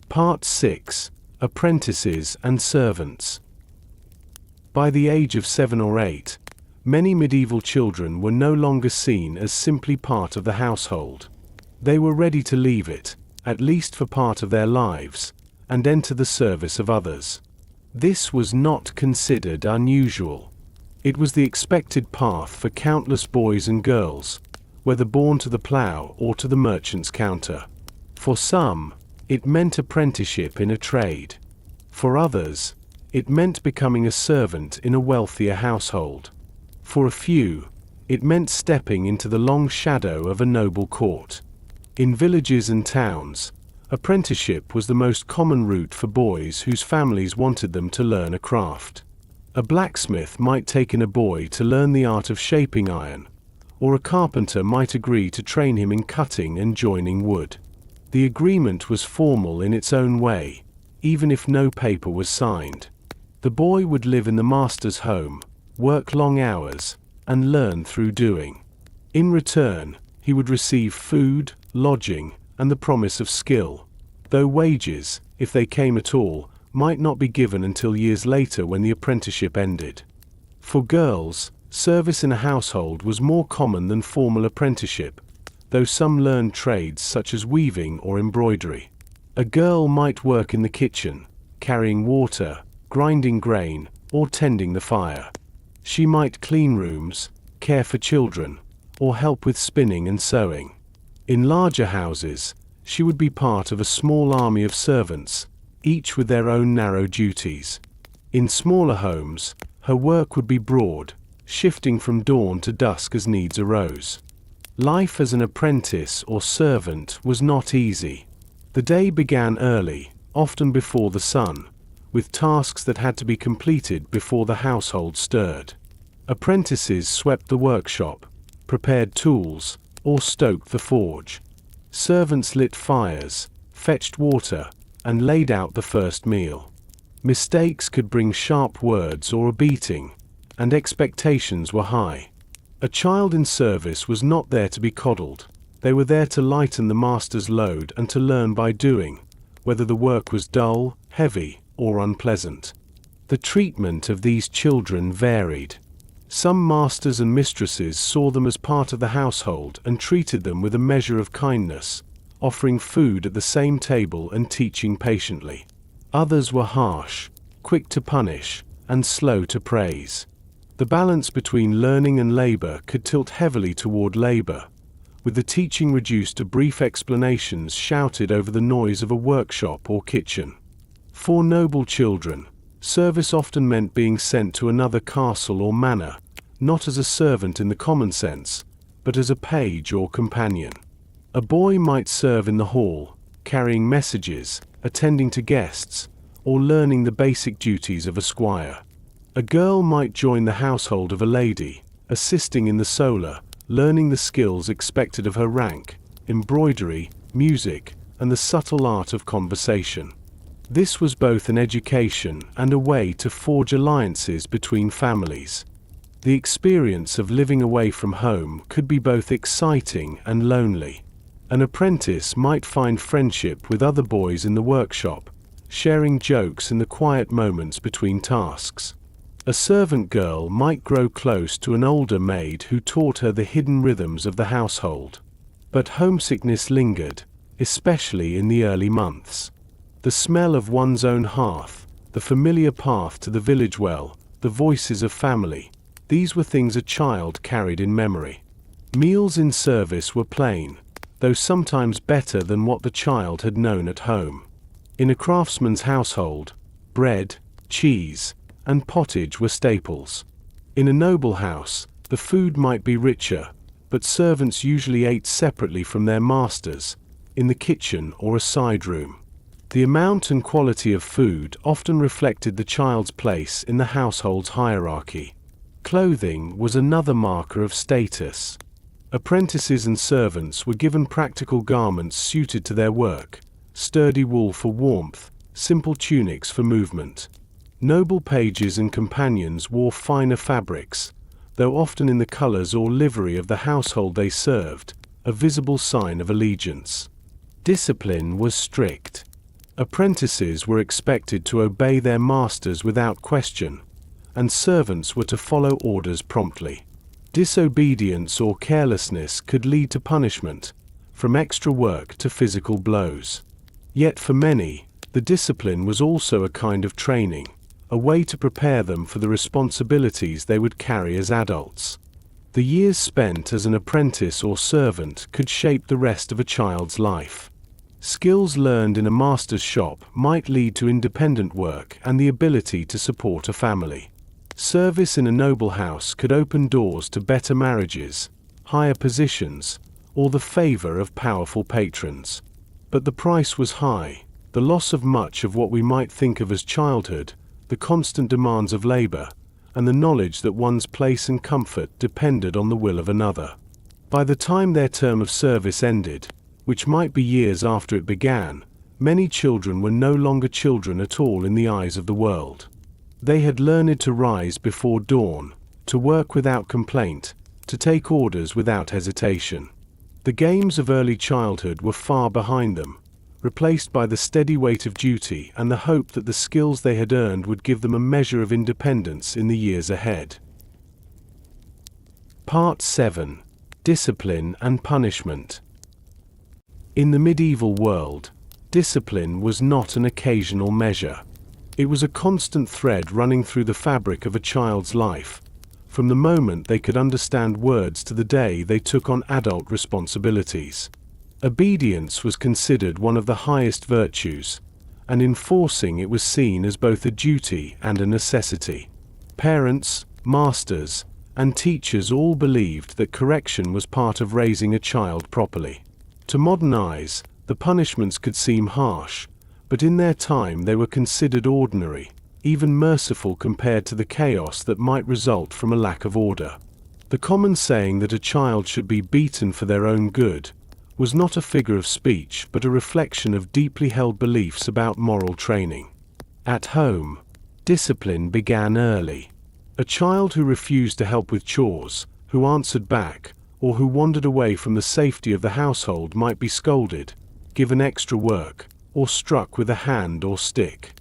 Speaker 1: Part 6. Apprentices and Servants. By the age of 7 or 8, many medieval children were no longer seen as simply part of the household. They were ready to leave it, at least for part of their lives, and enter the service of others. This was not considered unusual. It was the expected path for countless boys and girls, whether born to the plough or to the merchant's counter. For some, it meant apprenticeship in a trade. For others, it meant becoming a servant in a wealthier household. For a few, it meant stepping into the long shadow of a noble court. In villages and towns, apprenticeship was the most common route for boys whose families wanted them to learn a craft. A blacksmith might take in a boy to learn the art of shaping iron, or a carpenter might agree to train him in cutting and joining wood. The agreement was formal in its own way, even if no paper was signed. The boy would live in the master's home, work long hours, and learn through doing. In return, he would receive food, lodging, and the promise of skill, though wages, if they came at all, might not be given until years later when the apprenticeship ended. For girls, service in a household was more common than formal apprenticeship, though some learned trades such as weaving or embroidery. A girl might work in the kitchen, carrying water, grinding grain, or tending the fire. She might clean rooms, care for children, or help with spinning and sewing. In larger houses, she would be part of a small army of servants, each with their own narrow duties. In smaller homes, her work would be broad, shifting from dawn to dusk as needs arose. Life as an apprentice or servant was not easy. The day began early, often before the sun, with tasks that had to be completed before the household stirred. Apprentices swept the workshop, prepared tools, or stoked the forge. Servants lit fires, fetched water, and laid out the first meal. Mistakes could bring sharp words or a beating, and expectations were high. A child in service was not there to be coddled. They were there to lighten the master's load and to learn by doing, whether the work was dull, heavy, or unpleasant. The treatment of these children varied. Some masters and mistresses saw them as part of the household and treated them with a measure of kindness, offering food at the same table and teaching patiently. Others were harsh, quick to punish, and slow to praise. The balance between learning and labor could tilt heavily toward labor, with the teaching reduced to brief explanations shouted over the noise of a workshop or kitchen. For noble children, service often meant being sent to another castle or manor, not as a servant in the common sense, but as a page or companion. A boy might serve in the hall, carrying messages, attending to guests, or learning the basic duties of a squire. A girl might join the household of a lady, assisting in the solar, learning the skills expected of her rank, embroidery, music, and the subtle art of conversation. This was both an education and a way to forge alliances between families. The experience of living away from home could be both exciting and lonely. An apprentice might find friendship with other boys in the workshop, sharing jokes in the quiet moments between tasks. A servant girl might grow close to an older maid who taught her the hidden rhythms of the household. But homesickness lingered, especially in the early months. The smell of one's own hearth, the familiar path to the village well, the voices of family, these were things a child carried in memory. Meals in service were plain, though sometimes better than what the child had known at home. In a craftsman's household, bread, cheese, and pottage were staples. In a noble house, the food might be richer, but servants usually ate separately from their masters, in the kitchen or a side room. The amount and quality of food often reflected the child's place in the household's hierarchy. Clothing was another marker of status. Apprentices and servants were given practical garments suited to their work, sturdy wool for warmth, simple tunics for movement. Noble pages and companions wore finer fabrics, though often in the colors or livery of the household they served, a visible sign of allegiance. Discipline was strict. Apprentices were expected to obey their masters without question, and servants were to follow orders promptly. Disobedience or carelessness could lead to punishment, from extra work to physical blows. Yet for many, the discipline was also a kind of training, a way to prepare them for the responsibilities they would carry as adults. The years spent as an apprentice or servant could shape the rest of a child's life. Skills learned in a master's shop might lead to independent work and the ability to support a family. Service in a noble house could open doors to better marriages, higher positions, or the favor of powerful patrons. But the price was high, the loss of much of what we might think of as childhood, the constant demands of labor, and the knowledge that one's place and comfort depended on the will of another. By the time their term of service ended, which might be years after it began, many children were no longer children at all in the eyes of the world. They had learned to rise before dawn, to work without complaint, to take orders without hesitation. The games of early childhood were far behind them, replaced by the steady weight of duty and the hope that the skills they had earned would give them a measure of independence in the years ahead. Part 7. Discipline and Punishment. In the medieval world, discipline was not an occasional measure. It was a constant thread running through the fabric of a child's life, from the moment they could understand words to the day they took on adult responsibilities. Obedience was considered one of the highest virtues, and enforcing it was seen as both a duty and a necessity. Parents, masters, and teachers all believed that correction was part of raising a child properly. To modern eyes, the punishments could seem harsh, but in their time they were considered ordinary, even merciful compared to the chaos that might result from a lack of order. The common saying that a child should be beaten for their own good was not a figure of speech but a reflection of deeply held beliefs about moral training. At home, discipline began early. A child who refused to help with chores, who answered back, or who wandered away from the safety of the household might be scolded, given extra work, or struck with a hand or stick.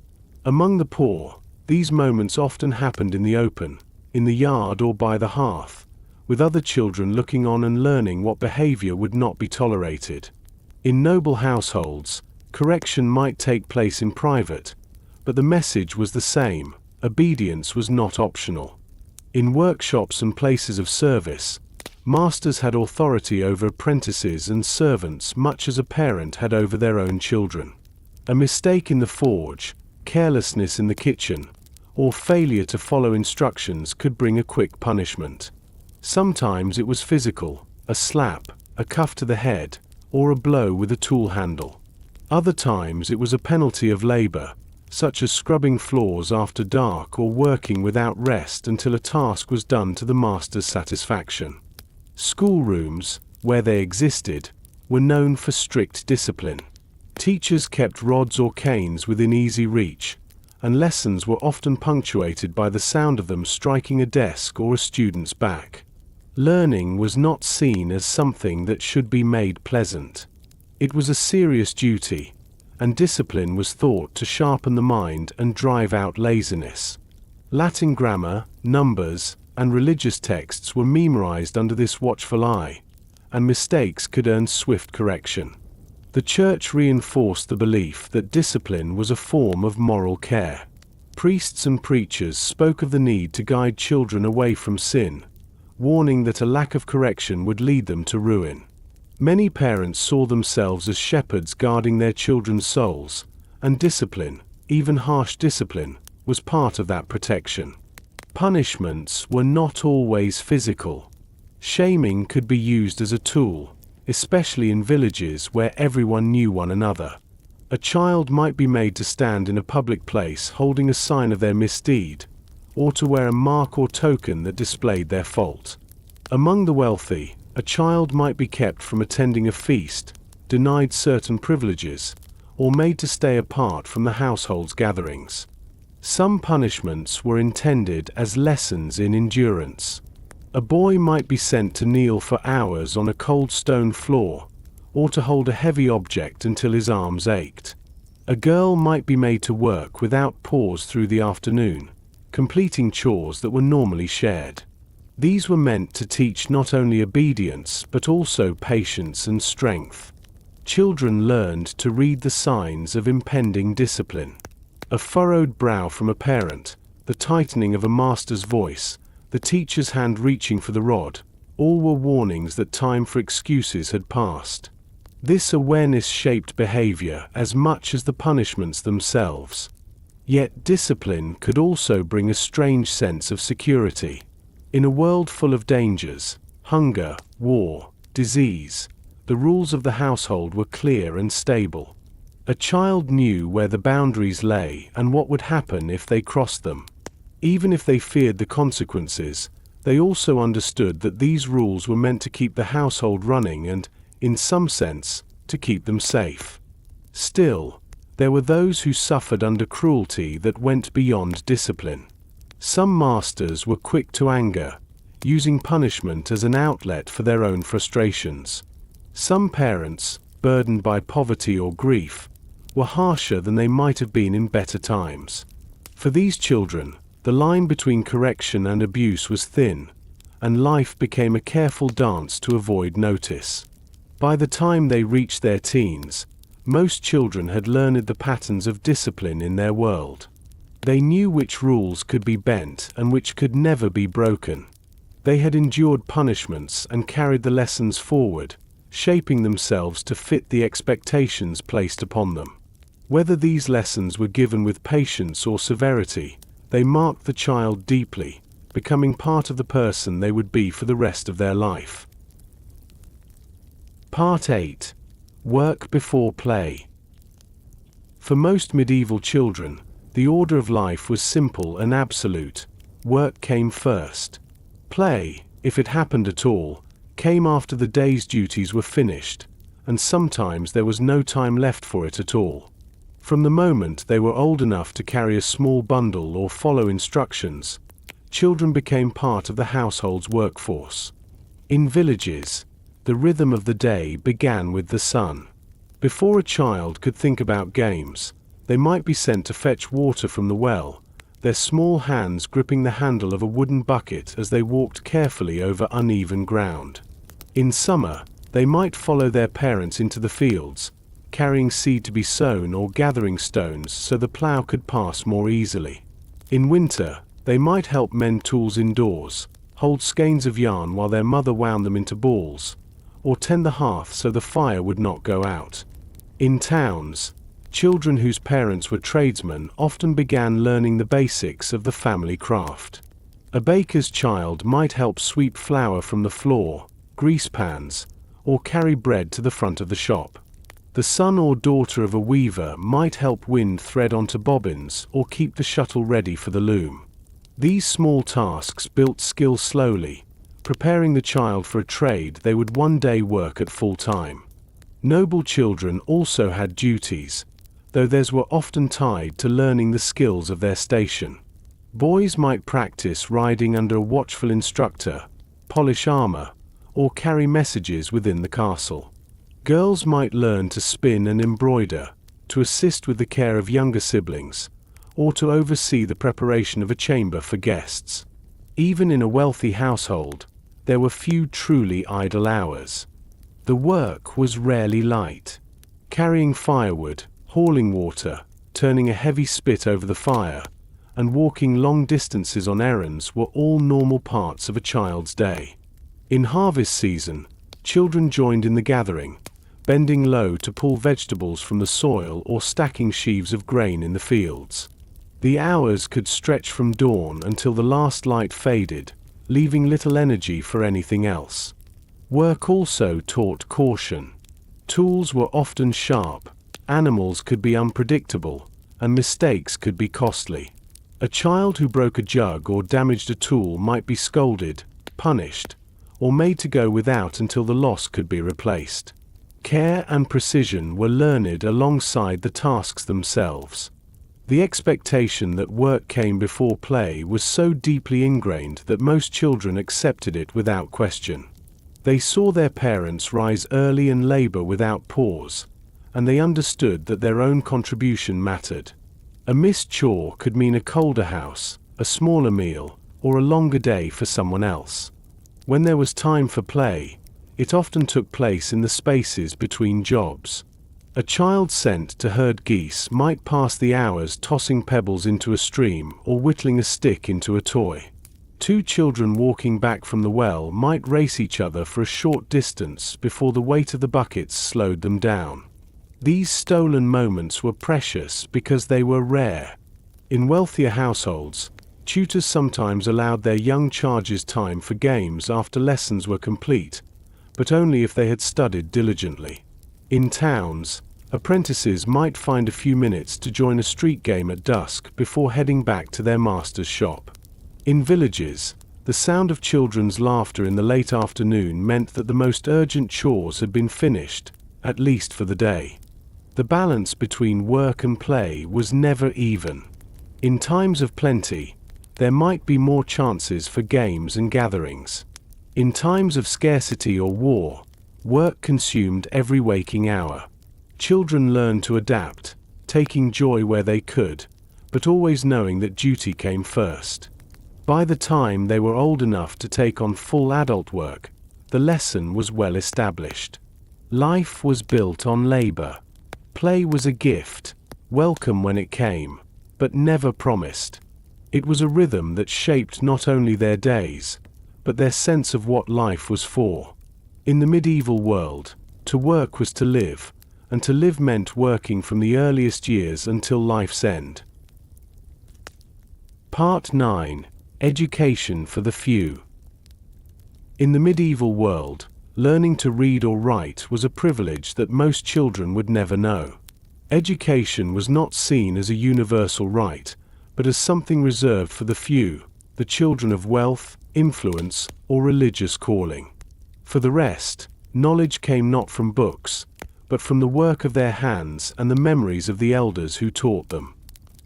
Speaker 1: Among the poor, these moments often happened in the open, in the yard or by the hearth, with other children looking on and learning what behavior would not be tolerated. In noble households, correction might take place in private, but the message was the same: obedience was not optional. In workshops and places of service, masters had authority over apprentices and servants much as a parent had over their own children. A mistake in the forge, carelessness in the kitchen, or failure to follow instructions could bring a quick punishment. Sometimes it was physical: a slap, a cuff to the head, or a blow with a tool handle. Other times it was a penalty of labor, such as scrubbing floors after dark or working without rest until a task was done to the master's satisfaction. Schoolrooms, where they existed, were known for strict discipline. Teachers kept rods or canes within easy reach, and lessons were often punctuated by the sound of them striking a desk or a student's back. Learning was not seen as something that should be made pleasant. It was a serious duty, and discipline was thought to sharpen the mind and drive out laziness. Latin grammar, numbers, and religious texts were memorized under this watchful eye, and mistakes could earn swift correction. The church reinforced the belief that discipline was a form of moral care. Priests and preachers spoke of the need to guide children away from sin, warning that a lack of correction would lead them to ruin. Many parents saw themselves as shepherds guarding their children's souls, and discipline, even harsh discipline, was part of that protection. Punishments were not always physical. Shaming could be used as a tool, especially in villages where everyone knew one another. A child might be made to stand in a public place holding a sign of their misdeed, or to wear a mark or token that displayed their fault. Among the wealthy, a child might be kept from attending a feast, denied certain privileges, or made to stay apart from the household's gatherings. Some punishments were intended as lessons in endurance. A boy might be sent to kneel for hours on a cold stone floor, or to hold a heavy object until his arms ached. A girl might be made to work without pause through the afternoon, completing chores that were normally shared. These were meant to teach not only obedience but also patience and strength. Children learned to read the signs of impending discipline. A furrowed brow from a parent, the tightening of a master's voice, the teacher's hand reaching for the rod, all were warnings that time for excuses had passed. This awareness shaped behavior as much as the punishments themselves. Yet discipline could also bring a strange sense of security. In a world full of dangers, hunger, war, disease, the rules of the household were clear and stable. A child knew where the boundaries lay and what would happen if they crossed them. Even if they feared the consequences, they also understood that these rules were meant to keep the household running and, in some sense, to keep them safe. Still, there were those who suffered under cruelty that went beyond discipline. Some masters were quick to anger, using punishment as an outlet for their own frustrations. Some parents, burdened by poverty or grief, were harsher than they might have been in better times. For these children, the line between correction and abuse was thin, and life became a careful dance to avoid notice. By the time they reached their teens, most children had learned the patterns of discipline in their world. They knew which rules could be bent and which could never be broken. They had endured punishments and carried the lessons forward, shaping themselves to fit the expectations placed upon them. Whether these lessons were given with patience or severity, they marked the child deeply, becoming part of the person they would be for the rest of their life. Part 8. Work before play. For most medieval children, the order of life was simple and absolute. Work came first. Play, if it happened at all, came after the day's duties were finished, and sometimes there was no time left for it at all. From the moment they were old enough to carry a small bundle or follow instructions, children became part of the household's workforce. In villages, the rhythm of the day began with the sun. Before a child could think about games, they might be sent to fetch water from the well, their small hands gripping the handle of a wooden bucket as they walked carefully over uneven ground. In summer, they might follow their parents into the fields, carrying seed to be sown or gathering stones so the plough could pass more easily. In winter, they might help mend tools indoors, hold skeins of yarn while their mother wound them into balls, or tend the hearth so the fire would not go out. In towns, children whose parents were tradesmen often began learning the basics of the family craft. A baker's child might help sweep flour from the floor, grease pans, or carry bread to the front of the shop. The son or daughter of a weaver might help wind thread onto bobbins or keep the shuttle ready for the loom. These small tasks built skill slowly, preparing the child for a trade they would one day work at full time. Noble children also had duties, though theirs were often tied to learning the skills of their station. Boys might practice riding under a watchful instructor, polish armor, or carry messages within the castle. Girls might learn to spin and embroider, to assist with the care of younger siblings, or to oversee the preparation of a chamber for guests. Even in a wealthy household, there were few truly idle hours. The work was rarely light. Carrying firewood, hauling water, turning a heavy spit over the fire, and walking long distances on errands were all normal parts of a child's day. In harvest season, children joined in the gathering, bending low to pull vegetables from the soil or stacking sheaves of grain in the fields. The hours could stretch from dawn until the last light faded, leaving little energy for anything else. Work also taught caution. Tools were often sharp, animals could be unpredictable, and mistakes could be costly. A child who broke a jug or damaged a tool might be scolded, punished, or made to go without until the loss could be replaced. Care and precision were learned alongside the tasks themselves. The expectation that work came before play was so deeply ingrained that most children accepted it without question. They saw their parents rise early and labor without pause, and they understood that their own contribution mattered. A missed chore could mean a colder house, a smaller meal, or a longer day for someone else. When there was time for play, it often took place in the spaces between jobs. A child sent to herd geese might pass the hours tossing pebbles into a stream or whittling a stick into a toy. Two children walking back from the well might race each other for a short distance before the weight of the buckets slowed them down. These stolen moments were precious because they were rare. In wealthier households, tutors sometimes allowed their young charges time for games after lessons were complete, but only if they had studied diligently. In towns, apprentices might find a few minutes to join a street game at dusk before heading back to their master's shop. In villages, the sound of children's laughter in the late afternoon meant that the most urgent chores had been finished, at least for the day. The balance between work and play was never even. In times of plenty, there might be more chances for games and gatherings. In times of scarcity or war, work consumed every waking hour. Children learned to adapt, taking joy where they could, but always knowing that duty came first. By the time they were old enough to take on full adult work, the lesson was well established. Life was built on labor. Play was a gift, welcome when it came, but never promised. It was a rhythm that shaped not only their days, but their sense of what life was for. In the medieval world, to work was to live, and to live meant working from the earliest years until life's end. Part 9. Education for the Few. In the medieval world, learning to read or write was a privilege that most children would never know. Education was not seen as a universal right, but as something reserved for the few, the children of wealth, influence, or religious calling. For the rest, knowledge came not from books, but from the work of their hands and the memories of the elders who taught them.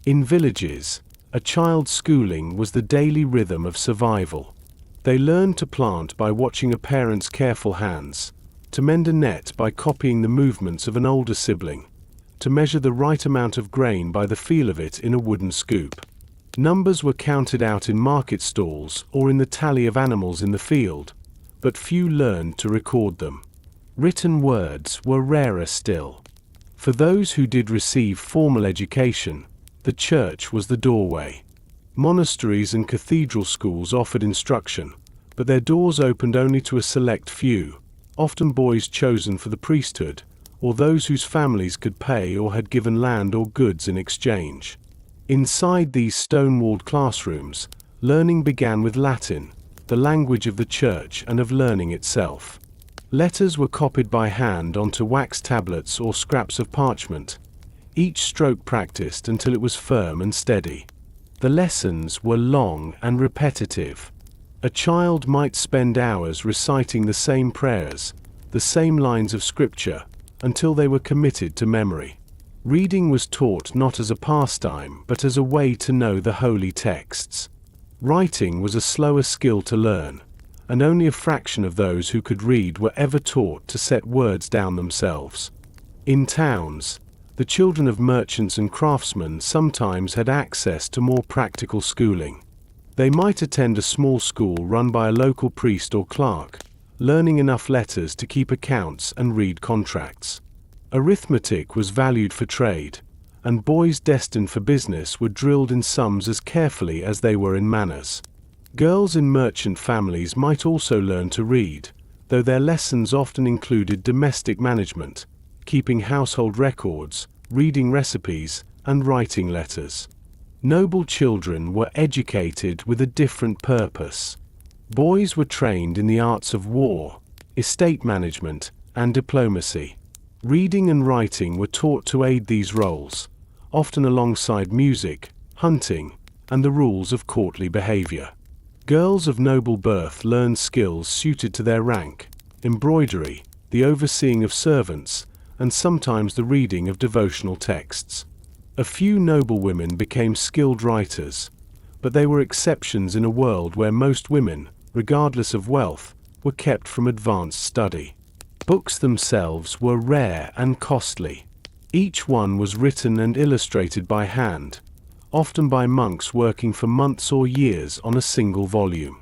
Speaker 1: In villages, a child's schooling was the daily rhythm of survival. They learned to plant by watching a parent's careful hands, to mend a net by copying the movements of an older sibling, to measure the right amount of grain by the feel of it in a wooden scoop. Numbers were counted out in market stalls or in the tally of animals in the field, but few learned to record them. Written words were rarer still. For those who did receive formal education, the church was the doorway. Monasteries and cathedral schools offered instruction, but their doors opened only to a select few, often boys chosen for the priesthood, or those whose families could pay or had given land or goods in exchange. Inside these stone-walled classrooms, learning began with Latin, the language of the church and of learning itself. Letters were copied by hand onto wax tablets or scraps of parchment, each stroke practiced until it was firm and steady. The lessons were long and repetitive. A child might spend hours reciting the same prayers, the same lines of scripture, until they were committed to memory. Reading was taught not as a pastime but as a way to know the holy texts. Writing was a slower skill to learn, and only a fraction of those who could read were ever taught to set words down themselves. In towns, the children of merchants and craftsmen sometimes had access to more practical schooling. They might attend a small school run by a local priest or clerk, learning enough letters to keep accounts and read contracts. Arithmetic was valued for trade, and boys destined for business were drilled in sums as carefully as they were in manners. Girls in merchant families might also learn to read, though their lessons often included domestic management, keeping household records, reading recipes, and writing letters. Noble children were educated with a different purpose. Boys were trained in the arts of war, estate management, and diplomacy. Reading and writing were taught to aid these roles, often alongside music, hunting, and the rules of courtly behavior. Girls of noble birth learned skills suited to their rank, embroidery, the overseeing of servants, and sometimes the reading of devotional texts. A few noble women became skilled writers, but they were exceptions in a world where most women, regardless of wealth, were kept from advanced study. Books themselves were rare and costly. Each one was written and illustrated by hand, often by monks working for months or years on a single volume.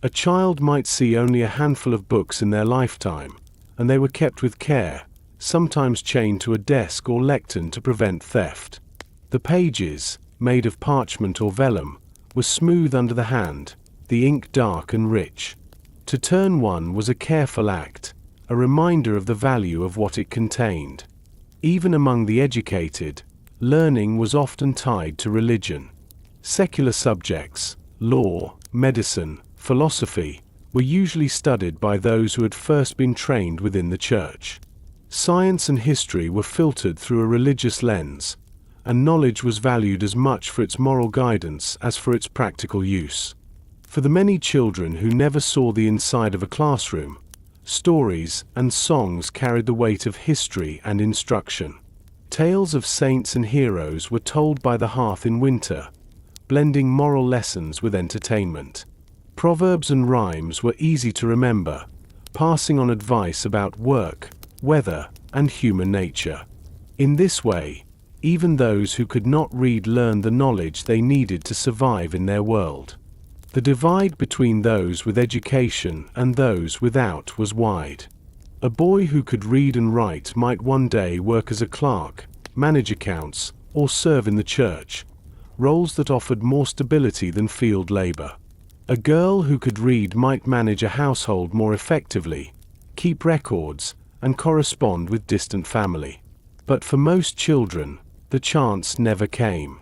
Speaker 1: A child might see only a handful of books in their lifetime, and they were kept with care, sometimes chained to a desk or lectern to prevent theft. The pages, made of parchment or vellum, were smooth under the hand, the ink dark and rich. To turn one was a careful act, a reminder of the value of what it contained. Even among the educated, learning was often tied to religion. Secular subjects, law, medicine, philosophy, were usually studied by those who had first been trained within the church. Science and history were filtered through a religious lens, and knowledge was valued as much for its moral guidance as for its practical use. For the many children who never saw the inside of a classroom, stories and songs carried the weight of history and instruction. Tales of saints and heroes were told by the hearth in winter, blending moral lessons with entertainment. Proverbs and rhymes were easy to remember, passing on advice about work, weather, and human nature. In this way, even those who could not read learned the knowledge they needed to survive in their world. The divide between those with education and those without was wide. A boy who could read and write might one day work as a clerk, manage accounts, or serve in the church, roles that offered more stability than field labor. A girl who could read might manage a household more effectively, keep records, and correspond with distant family. But for most children, the chance never came.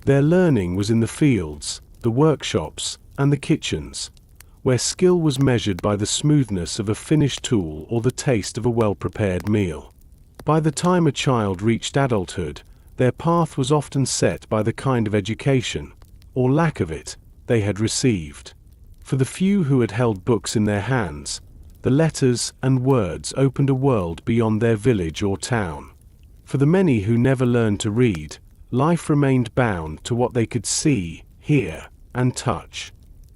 Speaker 1: Their learning was in the fields, the workshops, and the kitchens, where skill was measured by the smoothness of a finished tool or the taste of a well-prepared meal. By the time a child reached adulthood, their path was often set by the kind of education, or lack of it, they had received. For the few who had held books in their hands, the letters and words opened a world beyond their village or town. For the many who never learned to read, life remained bound to what they could see, hear, and touch.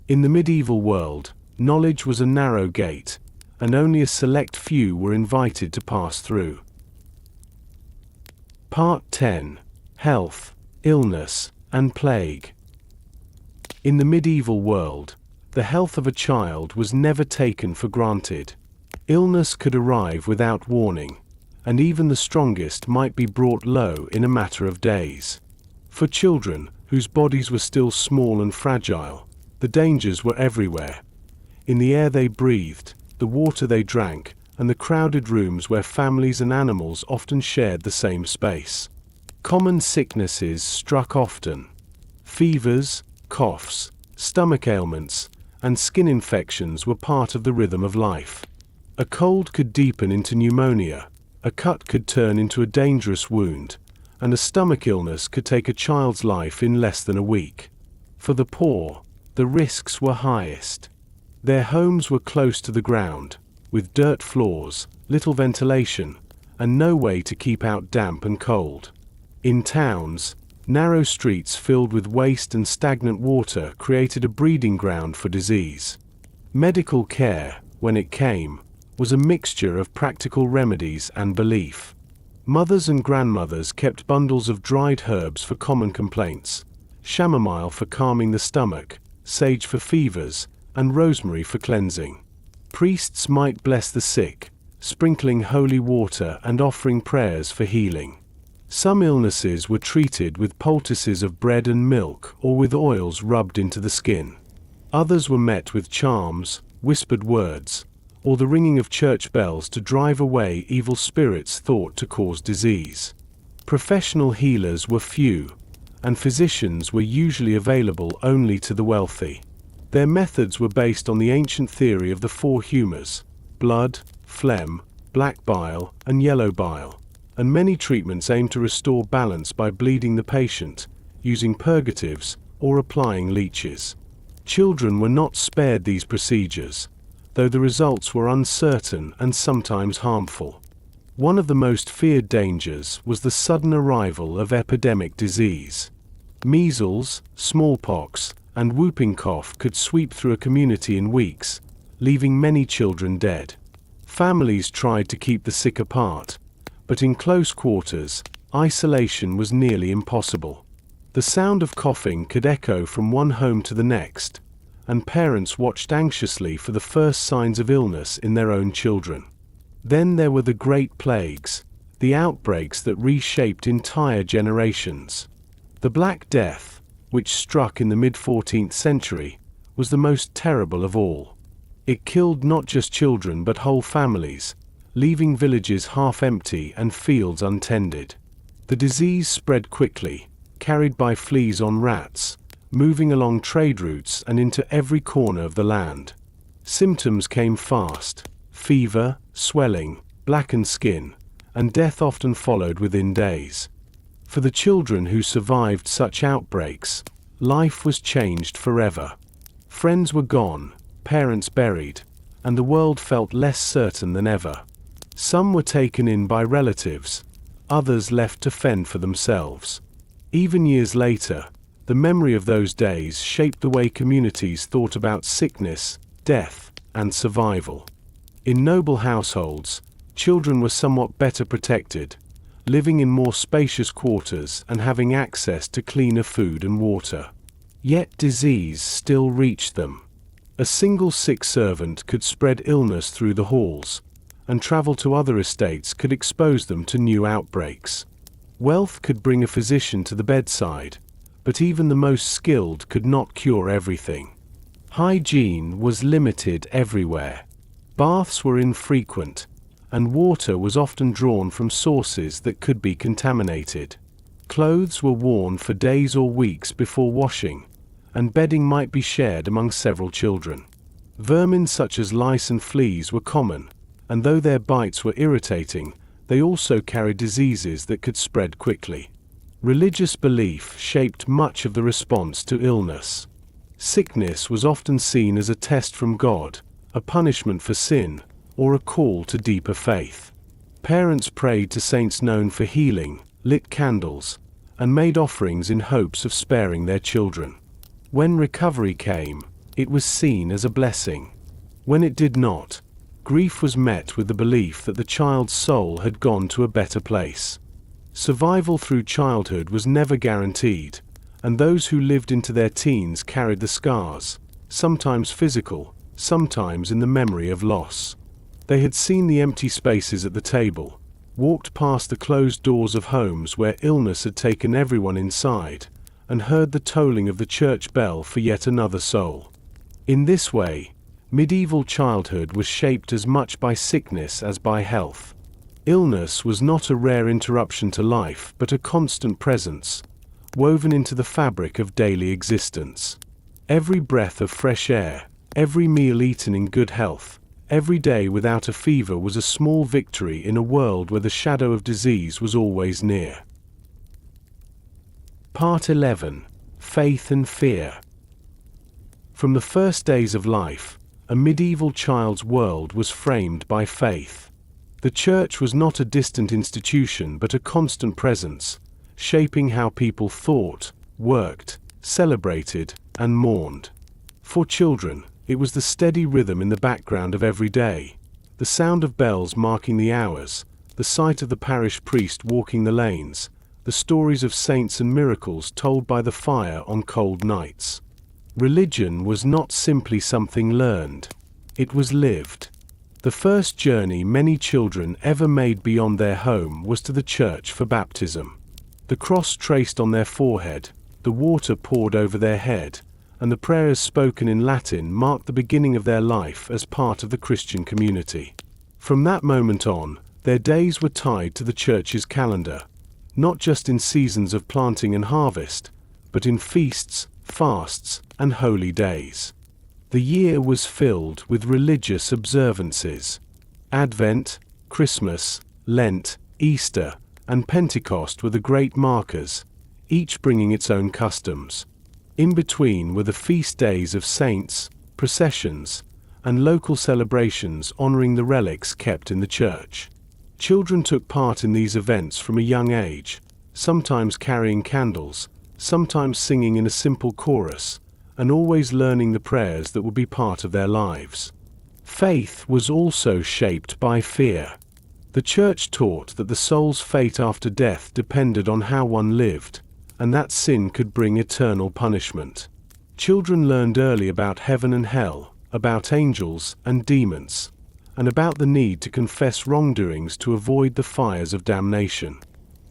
Speaker 1: In the medieval world, knowledge was a narrow gate, and only a select few were invited to pass through. Part 10. Health, Illness, and Plague. In the medieval world, the health of a child was never taken for granted. Illness could arrive without warning, and even the strongest might be brought low in a matter of days. For children, whose bodies were still small and fragile, the dangers were everywhere. In the air they breathed, the water they drank, and the crowded rooms where families and animals often shared the same space. Common sicknesses struck often. Fevers, coughs, stomach ailments, and skin infections were part of the rhythm of life. A cold could deepen into pneumonia, a cut could turn into a dangerous wound, and a stomach illness could take a child's life in less than a week. For the poor, the risks were highest. Their homes were close to the ground, with dirt floors, little ventilation, and no way to keep out damp and cold. In towns, narrow streets filled with waste and stagnant water created a breeding ground for disease. Medical care, when it came, was a mixture of practical remedies and belief. Mothers and grandmothers kept bundles of dried herbs for common complaints, chamomile for calming the stomach, sage for fevers, and rosemary for cleansing. Priests might bless the sick, sprinkling holy water and offering prayers for healing. Some illnesses were treated with poultices of bread and milk or with oils rubbed into the skin. Others were met with charms, whispered words, or the ringing of church bells to drive away evil spirits thought to cause disease. Professional healers were few, and physicians were usually available only to the wealthy. Their methods were based on the ancient theory of the four humours: blood, phlegm, black bile, and yellow bile, and many treatments aimed to restore balance by bleeding the patient, using purgatives, or applying leeches. Children were not spared these procedures, though the results were uncertain and sometimes harmful. One of the most feared dangers was the sudden arrival of epidemic disease. Measles, smallpox, and whooping cough could sweep through a community in weeks, leaving many children dead. Families tried to keep the sick apart, but in close quarters, isolation was nearly impossible. The sound of coughing could echo from one home to the next, and parents watched anxiously for the first signs of illness in their own children. Then there were the Great Plagues, the outbreaks that reshaped entire generations. The Black Death, which struck in the mid-14th century, was the most terrible of all. It killed not just children but whole families, leaving villages half empty and fields untended. The disease spread quickly, carried by fleas on rats, moving along trade routes and into every corner of the land. Symptoms came fast: fever, swelling, blackened skin, and death often followed within days. For the children who survived such outbreaks, life was changed forever. Friends were gone, parents buried, and the world felt less certain than ever. Some were taken in by relatives, others left to fend for themselves. Even years later, the memory of those days shaped the way communities thought about sickness, death, and survival. In noble households, children were somewhat better protected, living in more spacious quarters and having access to cleaner food and water. Yet disease still reached them. A single sick servant could spread illness through the halls, and travel to other estates could expose them to new outbreaks. Wealth could bring a physician to the bedside, but even the most skilled could not cure everything. Hygiene was limited everywhere. Baths were infrequent, and water was often drawn from sources that could be contaminated. Clothes were worn for days or weeks before washing, and bedding might be shared among several children. Vermin such as lice and fleas were common, and though their bites were irritating, they also carried diseases that could spread quickly. Religious belief shaped much of the response to illness. Sickness was often seen as a test from God, a punishment for sin, or a call to deeper faith. Parents prayed to saints known for healing, lit candles, and made offerings in hopes of sparing their children. When recovery came, it was seen as a blessing. When it did not, grief was met with the belief that the child's soul had gone to a better place. Survival through childhood was never guaranteed, and those who lived into their teens carried the scars, sometimes physical, sometimes in the memory of loss. They had seen the empty spaces at the table, walked past the closed doors of homes where illness had taken everyone inside, and heard the tolling of the church bell for yet another soul. In this way, medieval childhood was shaped as much by sickness as by health. Illness was not a rare interruption to life but a constant presence, woven into the fabric of daily existence. Every breath of fresh air, every meal eaten in good health, every day without a fever was a small victory in a world where the shadow of disease was always near. Part 11. Faith and Fear. From the first days of life, a medieval child's world was framed by faith. The church was not a distant institution but a constant presence, shaping how people thought, worked, celebrated, and mourned. For children, it was the steady rhythm in the background of every day, the sound of bells marking the hours, the sight of the parish priest walking the lanes, the stories of saints and miracles told by the fire on cold nights. Religion was not simply something learned. It was lived. The first journey many children ever made beyond their home was to the church for baptism. The cross traced on their forehead, the water poured over their head, and the prayers spoken in Latin marked the beginning of their life as part of the Christian community. From that moment on, their days were tied to the church's calendar, not just in seasons of planting and harvest, but in feasts, fasts, and holy days. The year was filled with religious observances. Advent, Christmas, Lent, Easter, and Pentecost were the great markers, each bringing its own customs. In between were the feast days of saints, processions, and local celebrations honoring the relics kept in the church. Children took part in these events from a young age, sometimes carrying candles, sometimes singing in a simple chorus, and always learning the prayers that would be part of their lives. Faith was also shaped by fear. The church taught that the soul's fate after death depended on how one lived, and that sin could bring eternal punishment. Children learned early about heaven and hell, about angels and demons, and about the need to confess wrongdoings to avoid the fires of damnation.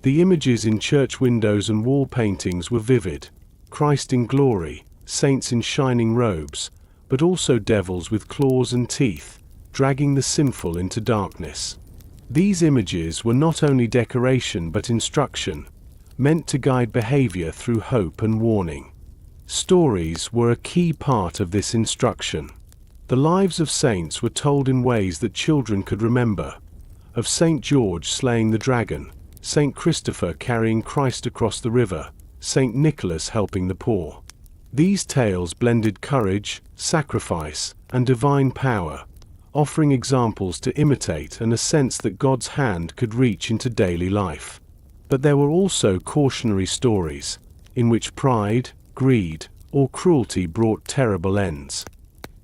Speaker 1: The images in church windows and wall paintings were vivid: Christ in glory, saints in shining robes, but also devils with claws and teeth, dragging the sinful into darkness. These images were not only decoration but instruction, meant to guide behavior through hope and warning. Stories were a key part of this instruction. The lives of saints were told in ways that children could remember: of St. George slaying the dragon, St. Christopher carrying Christ across the river, St. Nicholas helping the poor. These tales blended courage, sacrifice, and divine power, offering examples to imitate and a sense that God's hand could reach into daily life. But there were also cautionary stories, in which pride, greed, or cruelty brought terrible ends.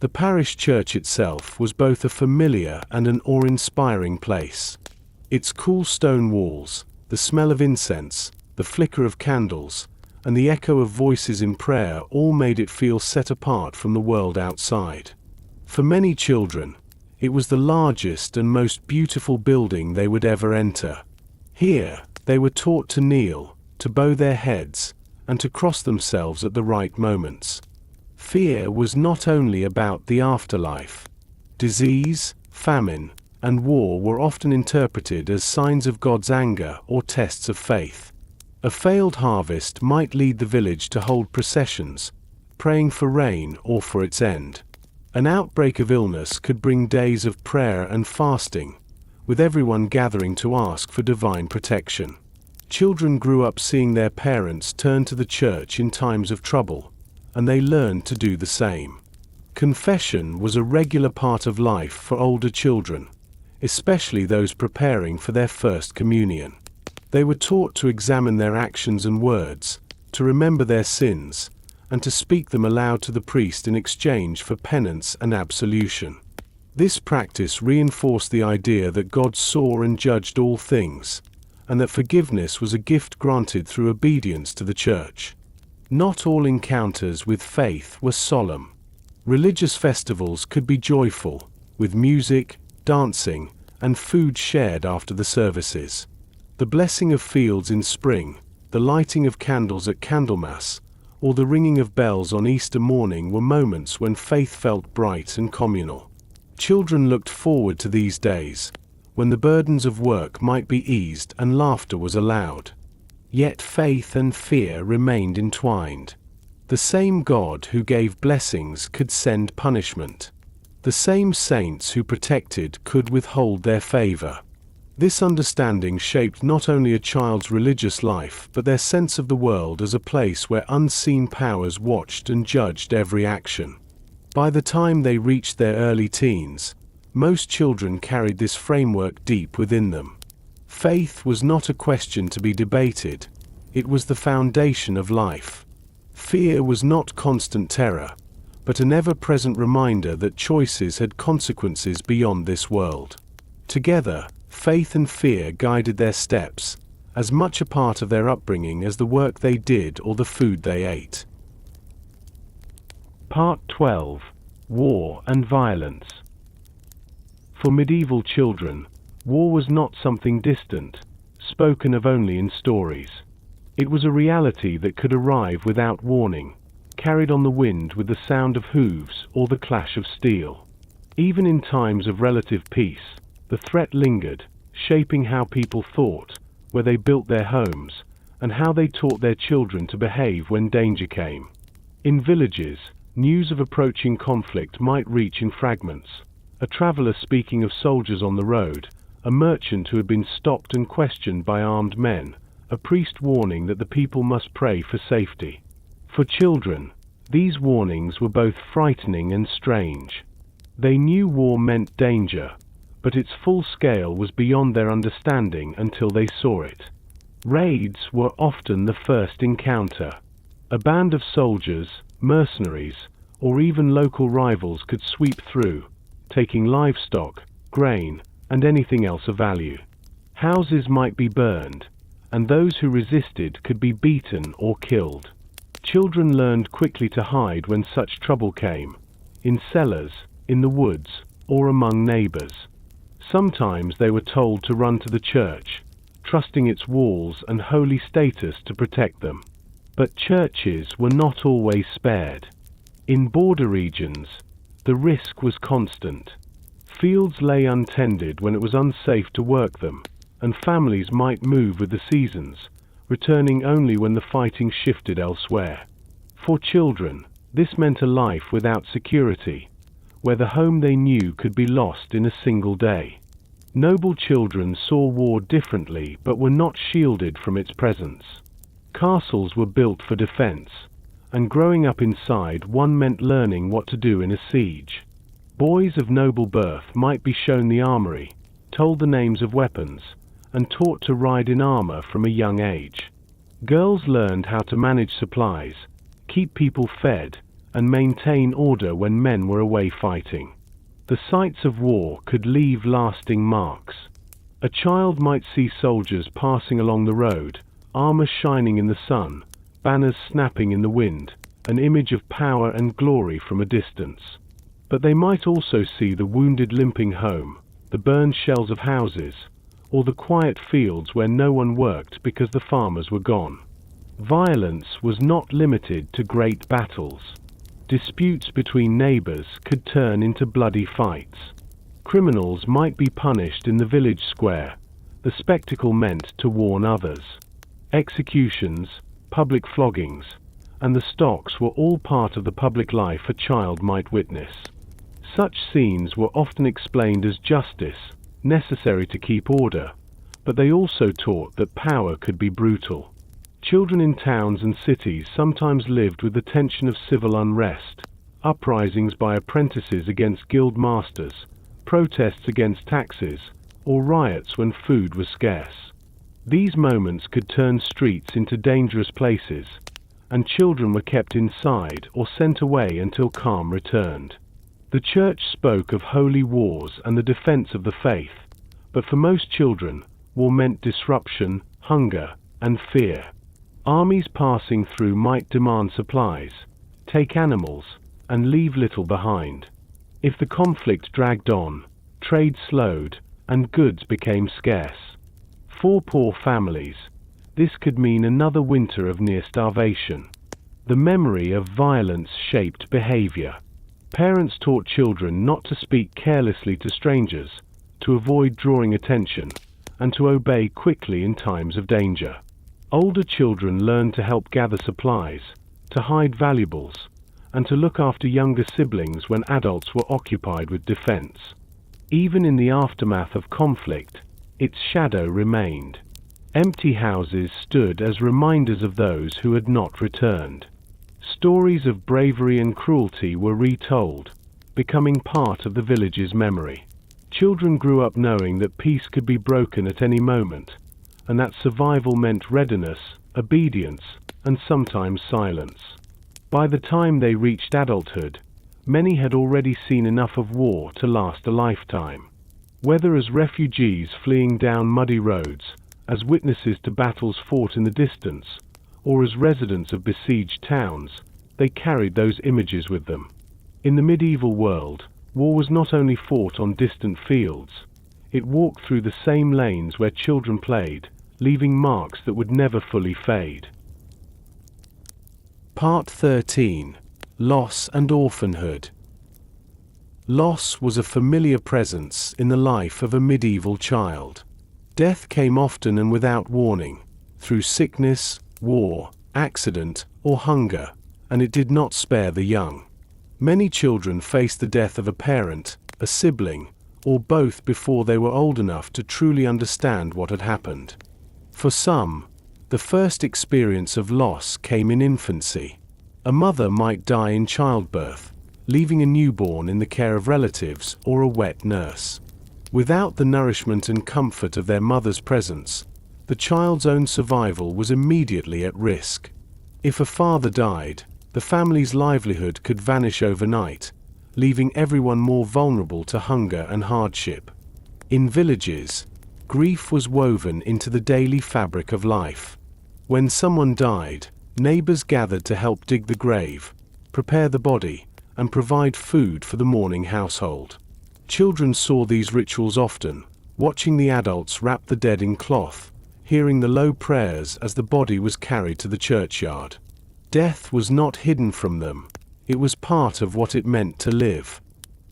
Speaker 1: The parish church itself was both a familiar and an awe-inspiring place. Its cool stone walls, the smell of incense, the flicker of candles, and the echo of voices in prayer all made it feel set apart from the world outside. For many children, it was the largest and most beautiful building they would ever enter. Here, they were taught to kneel, to bow their heads, and to cross themselves at the right moments. Fear was not only about the afterlife. Disease, famine, and war were often interpreted as signs of God's anger or tests of faith. A failed harvest might lead the village to hold processions, praying for rain or for its end. An outbreak of illness could bring days of prayer and fasting, with everyone gathering to ask for divine protection. Children grew up seeing their parents turn to the church in times of trouble, and they learned to do the same. Confession was a regular part of life for older children, especially those preparing for their first communion. They were taught to examine their actions and words, to remember their sins, and to speak them aloud to the priest in exchange for penance and absolution. This practice reinforced the idea that God saw and judged all things, and that forgiveness was a gift granted through obedience to the church. Not all encounters with faith were solemn. Religious festivals could be joyful, with music, dancing, and food shared after the services. The blessing of fields in spring, the lighting of candles at Candlemas, or the ringing of bells on Easter morning were moments when faith felt bright and communal. Children looked forward to these days, when the burdens of work might be eased and laughter was allowed. Yet faith and fear remained entwined. The same God who gave blessings could send punishment. The same saints who protected could withhold their favor. This understanding shaped not only a child's religious life but their sense of the world as a place where unseen powers watched and judged every action. By the time they reached their early teens, most children carried this framework deep within them. Faith was not a question to be debated, it was the foundation of life. Fear was not constant terror, but an ever-present reminder that choices had consequences beyond this world. Together, faith and fear guided their steps, as much a part of their upbringing as the work they did or the food they ate. Part 12. War and Violence. For medieval children, war was not something distant, spoken of only in stories. It was a reality that could arrive without warning, carried on the wind with the sound of hooves or the clash of steel. Even in times of relative peace, the threat lingered, shaping how people thought, where they built their homes, and how they taught their children to behave when danger came. In villages, news of approaching conflict might reach in fragments. A traveler speaking of soldiers on the road, a merchant who had been stopped and questioned by armed men, a priest warning that the people must pray for safety. For children, these warnings were both frightening and strange. They knew war meant danger, but its full scale was beyond their understanding until they saw it. Raids were often the first encounter. A band of soldiers, mercenaries, or even local rivals could sweep through, taking livestock, grain, and anything else of value. Houses might be burned, and those who resisted could be beaten or killed. Children learned quickly to hide when such trouble came, in cellars, in the woods, or among neighbors. Sometimes they were told to run to the church, trusting its walls and holy status to protect them. But churches were not always spared. In border regions, the risk was constant. Fields lay untended when it was unsafe to work them, and families might move with the seasons, returning only when the fighting shifted elsewhere. For children, this meant a life without security, where the home they knew could be lost in a single day. Noble children saw war differently but were not shielded from its presence. Castles were built for defense, and growing up inside one meant learning what to do in a siege. Boys of noble birth might be shown the armory, told the names of weapons, and taught to ride in armor from a young age. Girls learned how to manage supplies, keep people fed, and maintain order when men were away fighting. The sights of war could leave lasting marks. A child might see soldiers passing along the road, armor shining in the sun, banners snapping in the wind, an image of power and glory from a distance. But they might also see the wounded limping home, the burned shells of houses, or the quiet fields where no one worked because the farmers were gone. Violence was not limited to great battles. Disputes between neighbors could turn into bloody fights. Criminals might be punished in the village square, the spectacle meant to warn others. Executions, public floggings, and the stocks were all part of the public life a child might witness. Such scenes were often explained as justice, necessary to keep order, but they also taught that power could be brutal. Children in towns and cities sometimes lived with the tension of civil unrest, uprisings by apprentices against guild masters, protests against taxes, or riots when food was scarce. These moments could turn streets into dangerous places, and children were kept inside or sent away until calm returned. The church spoke of holy wars and the defense of the faith, but for most children, war meant disruption, hunger, and fear. Armies passing through might demand supplies, take animals, and leave little behind. If the conflict dragged on, trade slowed, and goods became scarce. For poor families, this could mean another winter of near starvation. The memory of violence shaped behavior. Parents taught children not to speak carelessly to strangers, to avoid drawing attention, and to obey quickly in times of danger. Older children learned to help gather supplies, to hide valuables, and to look after younger siblings when adults were occupied with defense. Even in the aftermath of conflict, its shadow remained. Empty houses stood as reminders of those who had not returned. Stories of bravery and cruelty were retold, becoming part of the village's memory. Children grew up knowing that peace could be broken at any moment, and that survival meant readiness, obedience, and sometimes silence. By the time they reached adulthood, many had already seen enough of war to last a lifetime. Whether as refugees fleeing down muddy roads, as witnesses to battles fought in the distance, or as residents of besieged towns, they carried those images with them. In the medieval world, war was not only fought on distant fields, it walked through the same lanes where children played, leaving marks that would never fully fade. Part 13. Loss and Orphanhood. Loss was a familiar presence in the life of a medieval child. Death came often and without warning, through sickness, war, accident, or hunger, and it did not spare the young. Many children faced the death of a parent, a sibling, or both before they were old enough to truly understand what had happened. For some, the first experience of loss came in infancy. A mother might die in childbirth, leaving a newborn in the care of relatives or a wet nurse. Without the nourishment and comfort of their mother's presence, the child's own survival was immediately at risk. If a father died, the family's livelihood could vanish overnight, leaving everyone more vulnerable to hunger and hardship. In villages, grief was woven into the daily fabric of life. When someone died, neighbors gathered to help dig the grave, prepare the body, and provide food for the mourning household. Children saw these rituals often, watching the adults wrap the dead in cloth, hearing the low prayers as the body was carried to the churchyard. Death was not hidden from them, it was part of what it meant to live.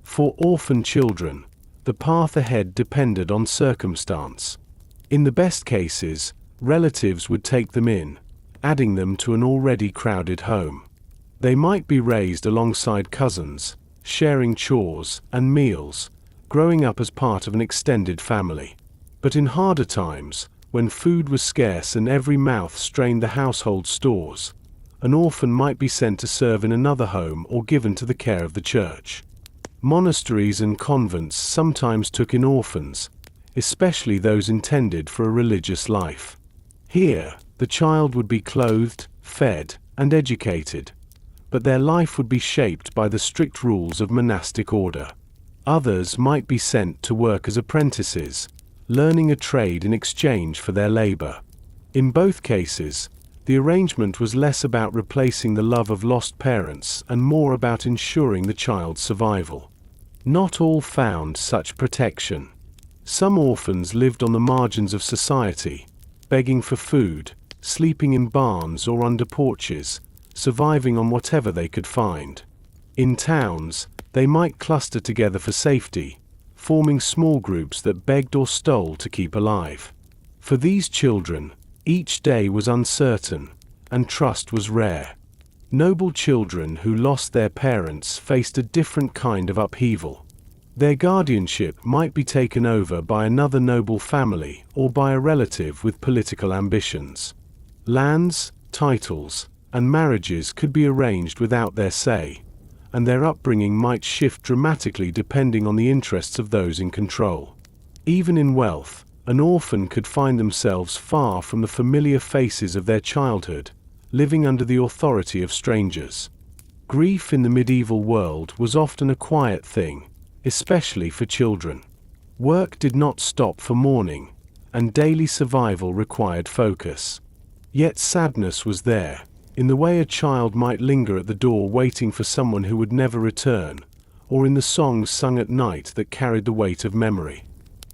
Speaker 1: For orphan children, the path ahead depended on circumstance. In the best cases, relatives would take them in, adding them to an already crowded home. They might be raised alongside cousins, sharing chores and meals, growing up as part of an extended family. But in harder times, when food was scarce and every mouth strained the household stores, an orphan might be sent to serve in another home or given to the care of the church. Monasteries and convents sometimes took in orphans, especially those intended for a religious life. Here, the child would be clothed, fed, and educated, but their life would be shaped by the strict rules of monastic order. Others might be sent to work as apprentices, learning a trade in exchange for their labor. In both cases, the arrangement was less about replacing the love of lost parents and more about ensuring the child's survival. Not all found such protection. Some orphans lived on the margins of society, begging for food, sleeping in barns or under porches, surviving on whatever they could find. In towns, they might cluster together for safety, forming small groups that begged or stole to keep alive. For these children, each day was uncertain, and trust was rare. Noble children who lost their parents faced a different kind of upheaval. Their guardianship might be taken over by another noble family or by a relative with political ambitions. Lands, titles, and marriages could be arranged without their say, and their upbringing might shift dramatically depending on the interests of those in control. Even in wealth, an orphan could find themselves far from the familiar faces of their childhood, living under the authority of strangers. Grief in the medieval world was often a quiet thing, especially for children. Work did not stop for mourning, and daily survival required focus. Yet sadness was there, in the way a child might linger at the door waiting for someone who would never return, or in the songs sung at night that carried the weight of memory.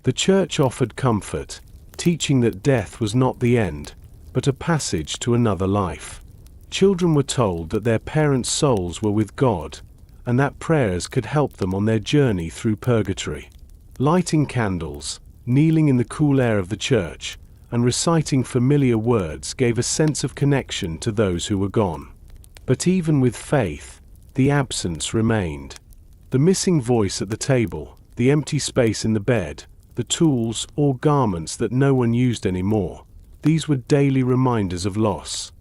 Speaker 1: The church offered comfort, teaching that death was not the end, but a passage to another life. Children were told that their parents' souls were with God, and that prayers could help them on their journey through purgatory. Lighting candles, kneeling in the cool air of the church, and reciting familiar words gave a sense of connection to those who were gone. But even with faith, the absence remained. The missing voice at the table, the empty space in the bed, the tools or garments that no one used anymore, these were daily reminders of loss.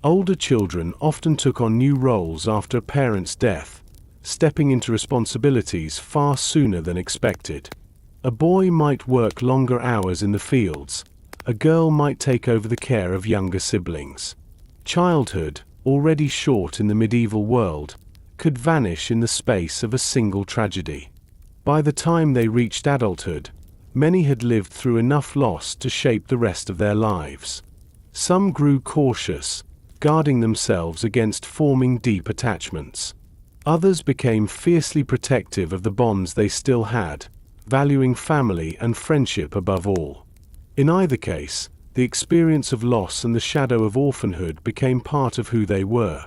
Speaker 1: Older children often took on new roles after a parent's death, stepping into responsibilities far sooner than expected. A boy might work longer hours in the fields. A girl might take over the care of younger siblings. Childhood, already short in the medieval world, could vanish in the space of a single tragedy. By the time they reached adulthood, many had lived through enough loss to shape the rest of their lives. Some grew cautious, guarding themselves against forming deep attachments. Others became fiercely protective of the bonds they still had, valuing family and friendship above all. In either case, the experience of loss and the shadow of orphanhood became part of who they were.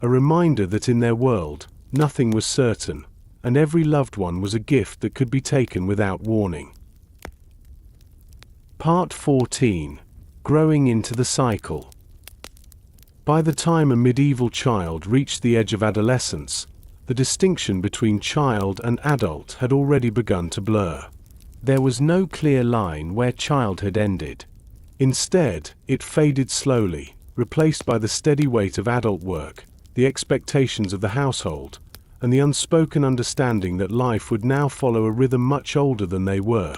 Speaker 1: A reminder that in their world, nothing was certain, and every loved one was a gift that could be taken without warning. Part 14. Growing into the cycle. By the time a medieval child reached the edge of adolescence, the distinction between child and adult had already begun to blur. There was no clear line where childhood ended. Instead, it faded slowly, replaced by the steady weight of adult work, the expectations of the household, and the unspoken understanding that life would now follow a rhythm much older than they were.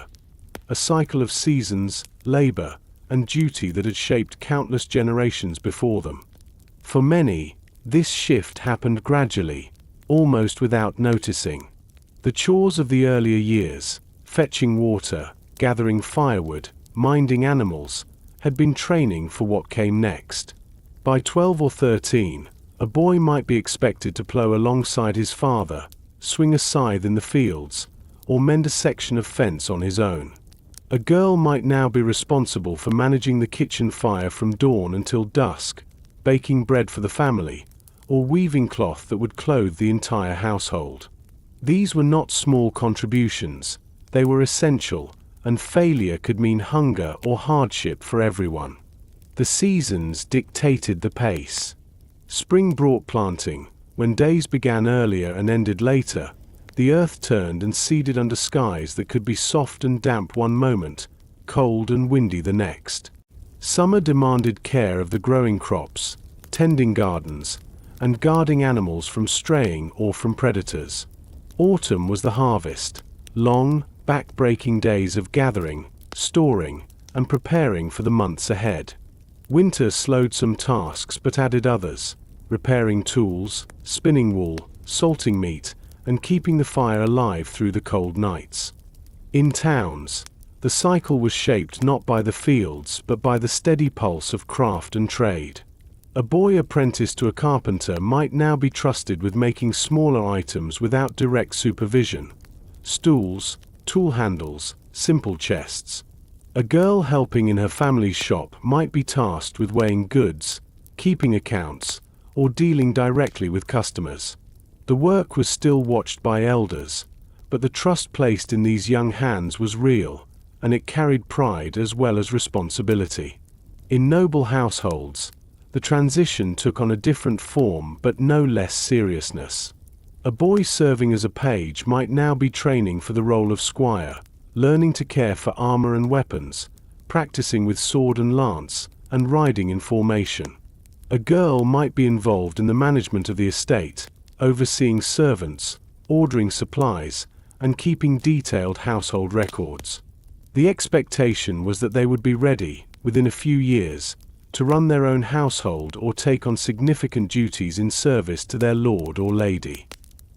Speaker 1: A cycle of seasons, labor, and duty that had shaped countless generations before them. For many, this shift happened gradually, almost without noticing. The chores of the earlier years, fetching water, gathering firewood, minding animals, had been training for what came next. By 12 or 13, a boy might be expected to plow alongside his father, swing a scythe in the fields, or mend a section of fence on his own. A girl might now be responsible for managing the kitchen fire from dawn until dusk, baking bread for the family, or weaving cloth that would clothe the entire household. These were not small contributions, they were essential, and failure could mean hunger or hardship for everyone. The seasons dictated the pace. Spring brought planting, when days began earlier and ended later. The earth turned and seeded under skies that could be soft and damp one moment, cold and windy the next. Summer demanded care of the growing crops, tending gardens, and guarding animals from straying or from predators. Autumn was the harvest, long, back-breaking days of gathering, storing, and preparing for the months ahead. Winter slowed some tasks but added others, repairing tools, spinning wool, salting meat, and keeping the fire alive through the cold nights. In towns, the cycle was shaped not by the fields but by the steady pulse of craft and trade. A boy apprenticed to a carpenter might now be trusted with making smaller items without direct supervision. Stools, tool handles, simple chests. A girl helping in her family's shop might be tasked with weighing goods, keeping accounts, or dealing directly with customers. The work was still watched by elders, but the trust placed in these young hands was real, and it carried pride as well as responsibility. In noble households, the transition took on a different form but no less seriousness. A boy serving as a page might now be training for the role of squire, learning to care for armor and weapons, practicing with sword and lance, and riding in formation. A girl might be involved in the management of the estate, overseeing servants, ordering supplies, and keeping detailed household records. The expectation was that they would be ready, within a few years, to run their own household or take on significant duties in service to their lord or lady.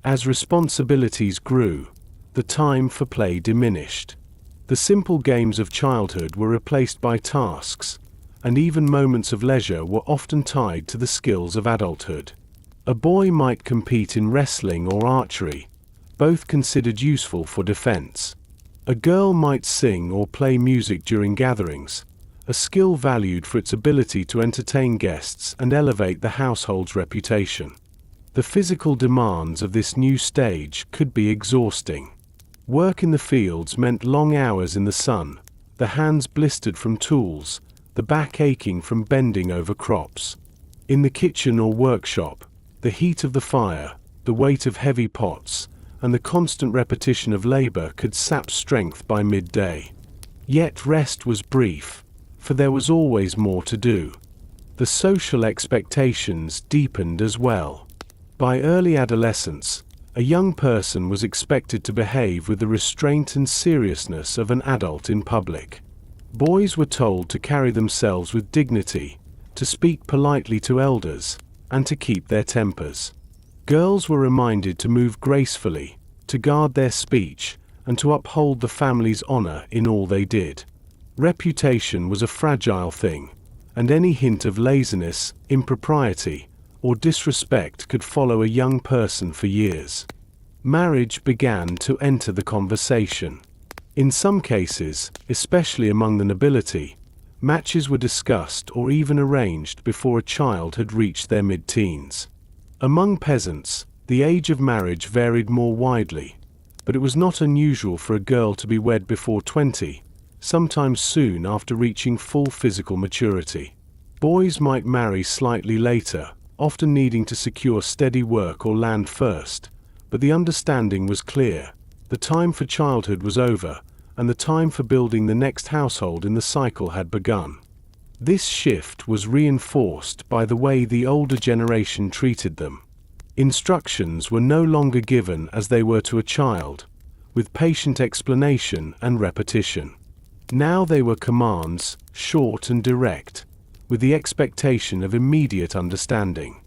Speaker 1: As responsibilities grew, the time for play diminished. The simple games of childhood were replaced by tasks, and even moments of leisure were often tied to the skills of adulthood. A boy might compete in wrestling or archery, both considered useful for defense. A girl might sing or play music during gatherings, a skill valued for its ability to entertain guests and elevate the household's reputation. The physical demands of this new stage could be exhausting. Work in the fields meant long hours in the sun, the hands blistered from tools, the back aching from bending over crops. In the kitchen or workshop, the heat of the fire, the weight of heavy pots, and the constant repetition of labor could sap strength by midday. Yet rest was brief, for there was always more to do. The social expectations deepened as well. By early adolescence, a young person was expected to behave with the restraint and seriousness of an adult in public. Boys were told to carry themselves with dignity, to speak politely to elders, and to keep their tempers. Girls were reminded to move gracefully, to guard their speech, and to uphold the family's honor in all they did. Reputation was a fragile thing, and any hint of laziness, impropriety, or disrespect could follow a young person for years. Marriage began to enter the conversation. In some cases, especially among the nobility, matches were discussed or even arranged before a child had reached their mid-teens. Among peasants, the age of marriage varied more widely, but it was not unusual for a girl to be wed before 20, sometimes soon after reaching full physical maturity. Boys might marry slightly later, often needing to secure steady work or land first, but the understanding was clear. The time for childhood was over, and the time for building the next household in the cycle had begun. This shift was reinforced by the way the older generation treated them. Instructions were no longer given as they were to a child, with patient explanation and repetition. Now they were commands, short and direct, with the expectation of immediate understanding.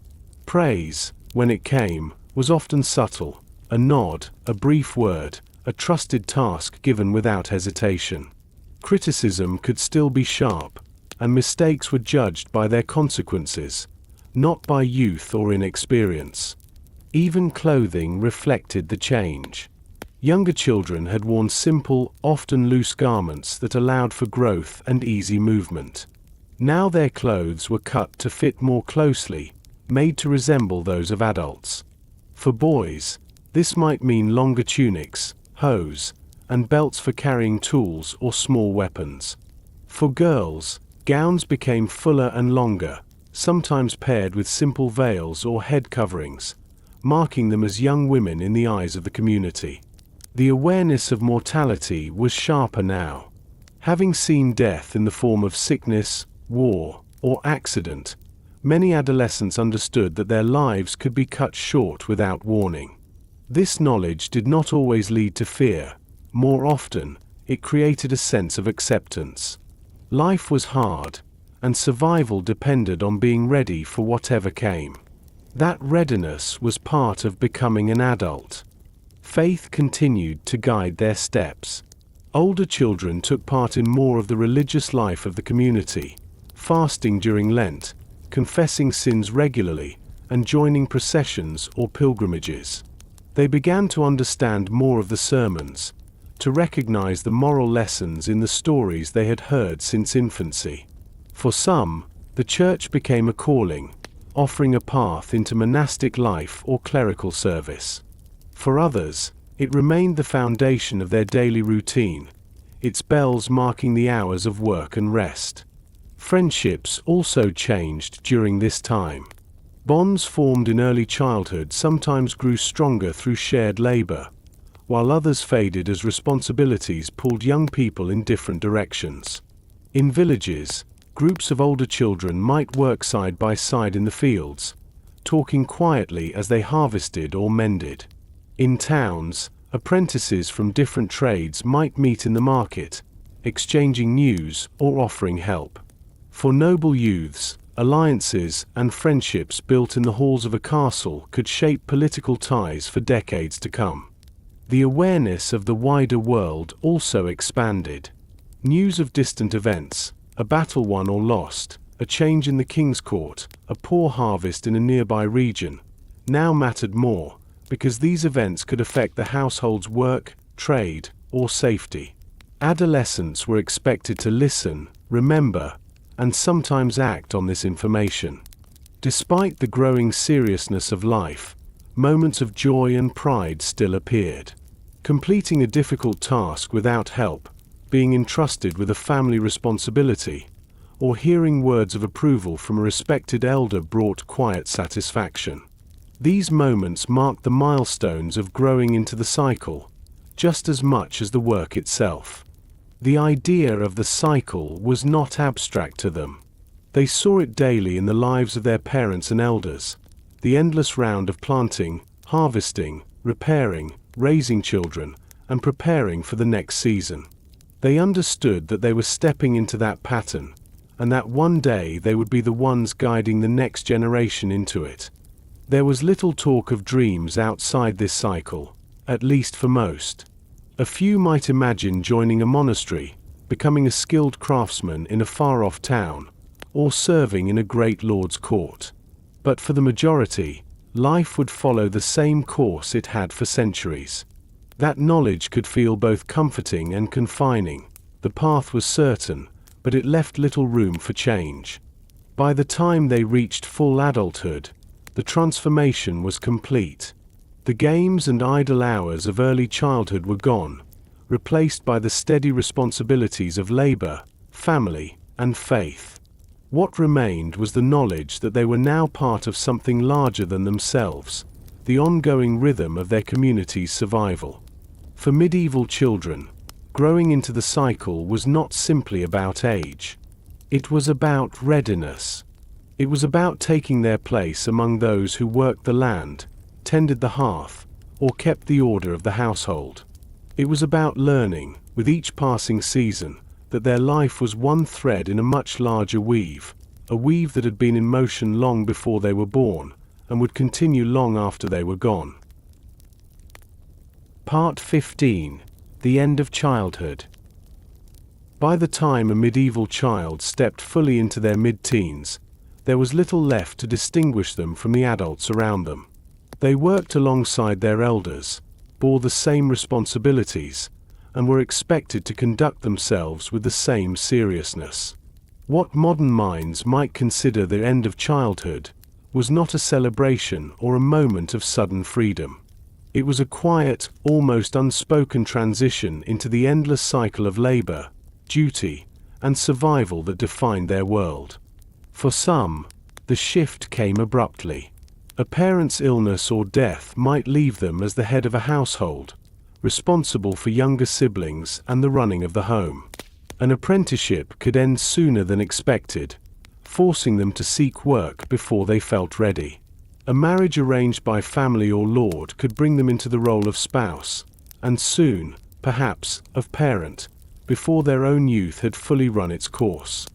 Speaker 1: Praise, when it came, was often subtle, a nod, a brief word, a trusted task given without hesitation. Criticism could still be sharp, and mistakes were judged by their consequences, not by youth or inexperience. Even clothing reflected the change. Younger children had worn simple, often loose garments that allowed for growth and easy movement. Now their clothes were cut to fit more closely, made to resemble those of adults. For boys, this might mean longer tunics, hose, and belts for carrying tools or small weapons. For girls, gowns became fuller and longer, sometimes paired with simple veils or head coverings, marking them as young women in the eyes of the community. The awareness of mortality was sharper now. Having seen death in the form of sickness, war, or accident, many adolescents understood that their lives could be cut short without warning. This knowledge did not always lead to fear. More often, it created a sense of acceptance. Life was hard, and survival depended on being ready for whatever came. That readiness was part of becoming an adult. Faith continued to guide their steps. Older children took part in more of the religious life of the community, fasting during Lent, confessing sins regularly, and joining processions or pilgrimages. They began to understand more of the sermons, to recognize the moral lessons in the stories they had heard since infancy. For some, the church became a calling, offering a path into monastic life or clerical service. For others, it remained the foundation of their daily routine, its bells marking the hours of work and rest. Friendships also changed during this time. Bonds formed in early childhood sometimes grew stronger through shared labor, while others faded as responsibilities pulled young people in different directions. In villages, groups of older children might work side by side in the fields, talking quietly as they harvested or mended. In towns, apprentices from different trades might meet in the market, exchanging news or offering help. For noble youths, alliances and friendships built in the halls of a castle could shape political ties for decades to come. The awareness of the wider world also expanded. News of distant events, a battle won or lost, a change in the king's court, a poor harvest in a nearby region, now mattered more, because these events could affect the household's work, trade, or safety. Adolescents were expected to listen, remember, and sometimes act on this information. Despite the growing seriousness of life, moments of joy and pride still appeared. Completing a difficult task without help, being entrusted with a family responsibility, or hearing words of approval from a respected elder brought quiet satisfaction. These moments marked the milestones of growing into the cycle, just as much as the work itself. The idea of the cycle was not abstract to them. They saw it daily in the lives of their parents and elders, the endless round of planting, harvesting, repairing, raising children, and preparing for the next season. They understood that they were stepping into that pattern, and that one day they would be the ones guiding the next generation into it. There was little talk of dreams outside this cycle, at least for most. A few might imagine joining a monastery, becoming a skilled craftsman in a far-off town, or serving in a great lord's court. But for the majority, life would follow the same course it had for centuries. That knowledge could feel both comforting and confining. The path was certain, but it left little room for change. By the time they reached full adulthood, the transformation was complete. The games and idle hours of early childhood were gone, replaced by the steady responsibilities of labor, family, and faith. What remained was the knowledge that they were now part of something larger than themselves, the ongoing rhythm of their community's survival. For medieval children, growing into the cycle was not simply about age. It was about readiness. It was about taking their place among those who worked the land, tended the hearth, or kept the order of the household. It was about learning, with each passing season, that their life was one thread in a much larger weave, a weave that had been in motion long before they were born, and would continue long after they were gone. Part 15. The End of Childhood. By the time a medieval child stepped fully into their mid-teens, there was little left to distinguish them from the adults around them. They worked alongside their elders, bore the same responsibilities, and were expected to conduct themselves with the same seriousness. What modern minds might consider the end of childhood was not a celebration or a moment of sudden freedom. It was a quiet, almost unspoken transition into the endless cycle of labor, duty, and survival that defined their world. For some, the shift came abruptly. A parent's illness or death might leave them as the head of a household, responsible for younger siblings and the running of the home. An apprenticeship could end sooner than expected, forcing them to seek work before they felt ready. A marriage arranged by family or lord could bring them into the role of spouse, and soon, perhaps, of parent, before their own youth had fully run its course.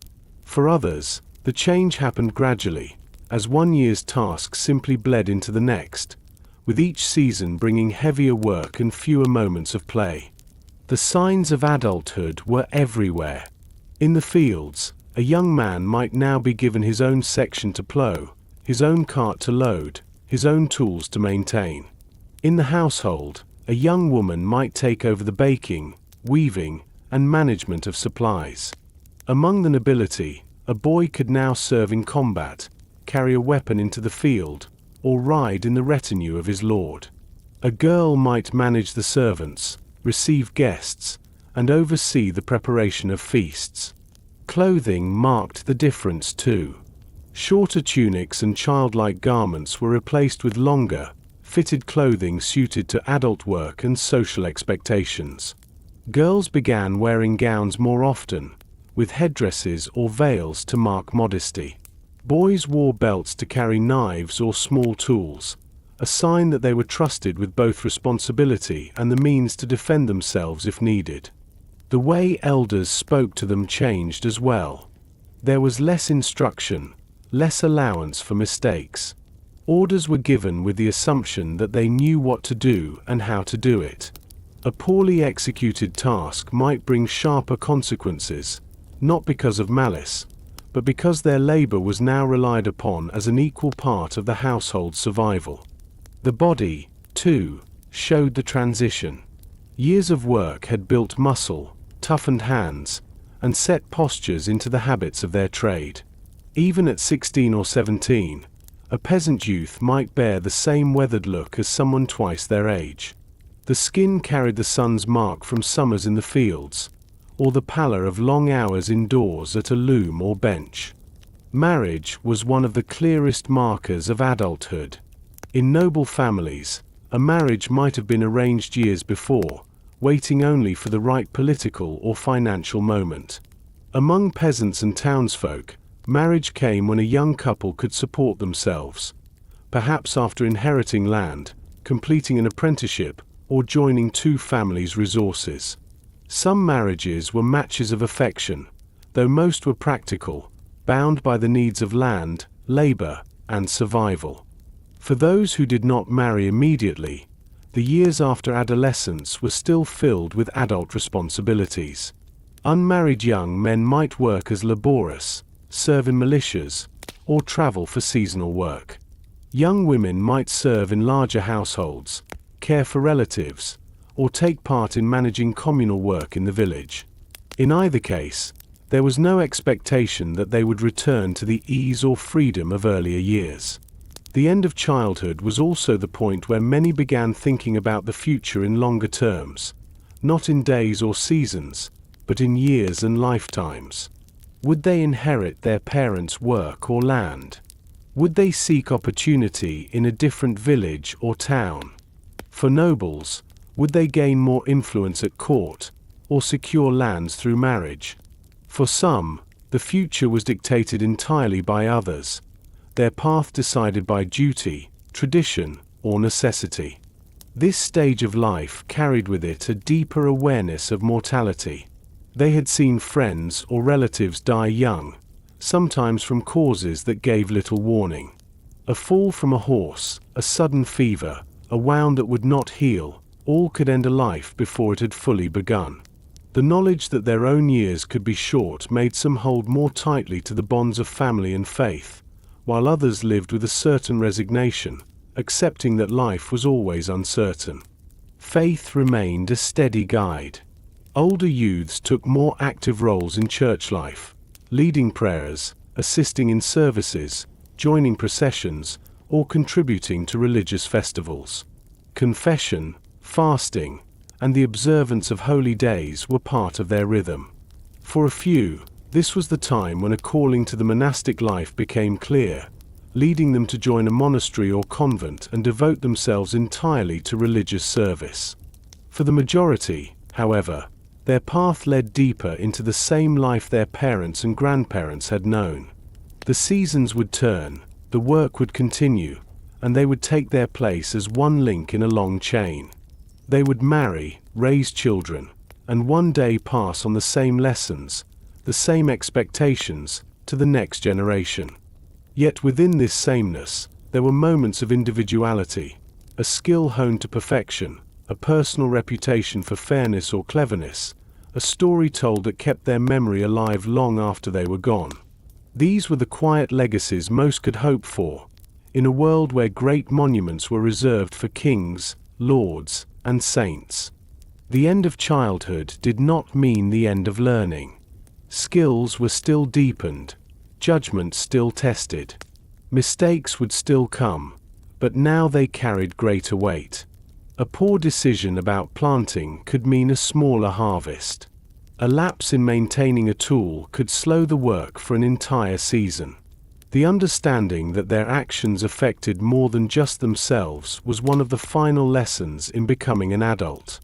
Speaker 1: For others, the change happened gradually, as one year's task simply bled into the next, with each season bringing heavier work and fewer moments of play. The signs of adulthood were everywhere. In the fields, a young man might now be given his own section to plow, his own cart to load, his own tools to maintain. In the household, a young woman might take over the baking, weaving, and management of supplies. Among the nobility, a boy could now serve in combat, carry a weapon into the field, or ride in the retinue of his lord. A girl might manage the servants, receive guests, and oversee the preparation of feasts. Clothing marked the difference too. Shorter tunics and childlike garments were replaced with longer, fitted clothing suited to adult work and social expectations. Girls began wearing gowns more often, with headdresses or veils to mark modesty. Boys wore belts to carry knives or small tools, a sign that they were trusted with both responsibility and the means to defend themselves if needed. The way elders spoke to them changed as well. There was less instruction, less allowance for mistakes. Orders were given with the assumption that they knew what to do and how to do it. A poorly executed task might bring sharper consequences, not because of malice, but because their labor was now relied upon as an equal part of the household's survival. The body, too, showed the transition. Years of work had built muscle, toughened hands, and set postures into the habits of their trade. Even at 16 or 17, a peasant youth might bear the same weathered look as someone twice their age. The skin carried the sun's mark from summers in the fields, or the pallor of long hours indoors at a loom or bench. Marriage was one of the clearest markers of adulthood. In noble families, a marriage might have been arranged years before, waiting only for the right political or financial moment. Among peasants and townsfolk, marriage came when a young couple could support themselves, perhaps after inheriting land, completing an apprenticeship, or joining two families' resources. Some marriages were matches of affection, though most were practical, bound by the needs of land, labor, and survival. For those who did not marry immediately, the years after adolescence were still filled with adult responsibilities. Unmarried young men might work as laborers, serve in militias, or travel for seasonal work. Young women might serve in larger households, care for relatives, or take part in managing communal work in the village. In either case, there was no expectation that they would return to the ease or freedom of earlier years. The end of childhood was also the point where many began thinking about the future in longer terms, not in days or seasons, but in years and lifetimes. Would they inherit their parents' work or land? Would they seek opportunity in a different village or town? For nobles, would they gain more influence at court, or secure lands through marriage? For some, the future was dictated entirely by others, their path decided by duty, tradition, or necessity. This stage of life carried with it a deeper awareness of mortality. They had seen friends or relatives die young, sometimes from causes that gave little warning. A fall from a horse, a sudden fever, a wound that would not heal, all could end a life before it had fully begun. The knowledge that their own years could be short made some hold more tightly to the bonds of family and faith, while others lived with a certain resignation, accepting that life was always uncertain. Faith remained a steady guide. Older youths took more active roles in church life, leading prayers, assisting in services, joining processions, or contributing to religious festivals. Confession, fasting, and the observance of holy days were part of their rhythm. For a few, this was the time when a calling to the monastic life became clear, leading them to join a monastery or convent and devote themselves entirely to religious service. For the majority, however, their path led deeper into the same life their parents and grandparents had known. The seasons would turn, the work would continue, and they would take their place as one link in a long chain. They would marry, raise children, and one day pass on the same lessons, the same expectations, to the next generation. Yet within this sameness, there were moments of individuality, a skill honed to perfection, a personal reputation for fairness or cleverness, a story told that kept their memory alive long after they were gone. These were the quiet legacies most could hope for, in a world where great monuments were reserved for kings, lords, and saints. The end of childhood did not mean the end of learning. Skills were still deepened, judgment still tested. Mistakes would still come, but now they carried greater weight. A poor decision about planting could mean a smaller harvest. A lapse in maintaining a tool could slow the work for an entire season. The understanding that their actions affected more than just themselves was one of the final lessons in becoming an adult.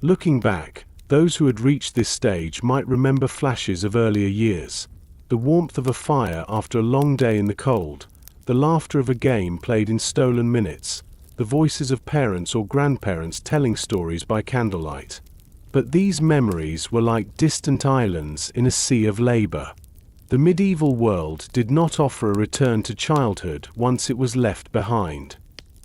Speaker 1: Looking back, those who had reached this stage might remember flashes of earlier years, the warmth of a fire after a long day in the cold, the laughter of a game played in stolen minutes, the voices of parents or grandparents telling stories by candlelight. But these memories were like distant islands in a sea of labor. The medieval world did not offer a return to childhood once it was left behind.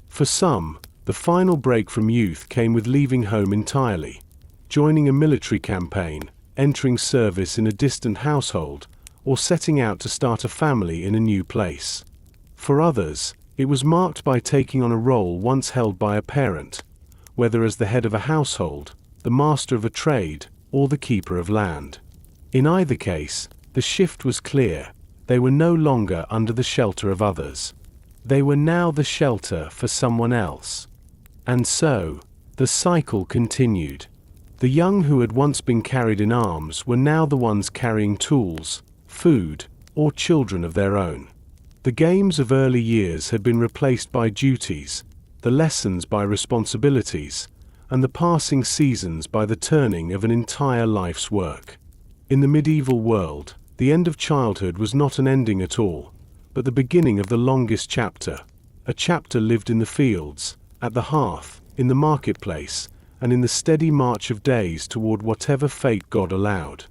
Speaker 1: For some, the final break from youth came with leaving home entirely, joining a military campaign, entering service in a distant household, or setting out to start a family in a new place. For others, it was marked by taking on a role once held by a parent, whether as the head of a household, the master of a trade, or the keeper of land. In either case, the shift was clear. They were no longer under the shelter of others. They were now the shelter for someone else. And so, the cycle continued. The young who had once been carried in arms were now the ones carrying tools, food, or children of their own. The games of early years had been replaced by duties, the lessons by responsibilities, and the passing seasons by the turning of an entire life's work. In the medieval world, the end of childhood was not an ending at all, but the beginning of the longest chapter, a chapter lived in the fields, at the hearth, in the marketplace, and in the steady march of days toward whatever fate God allowed.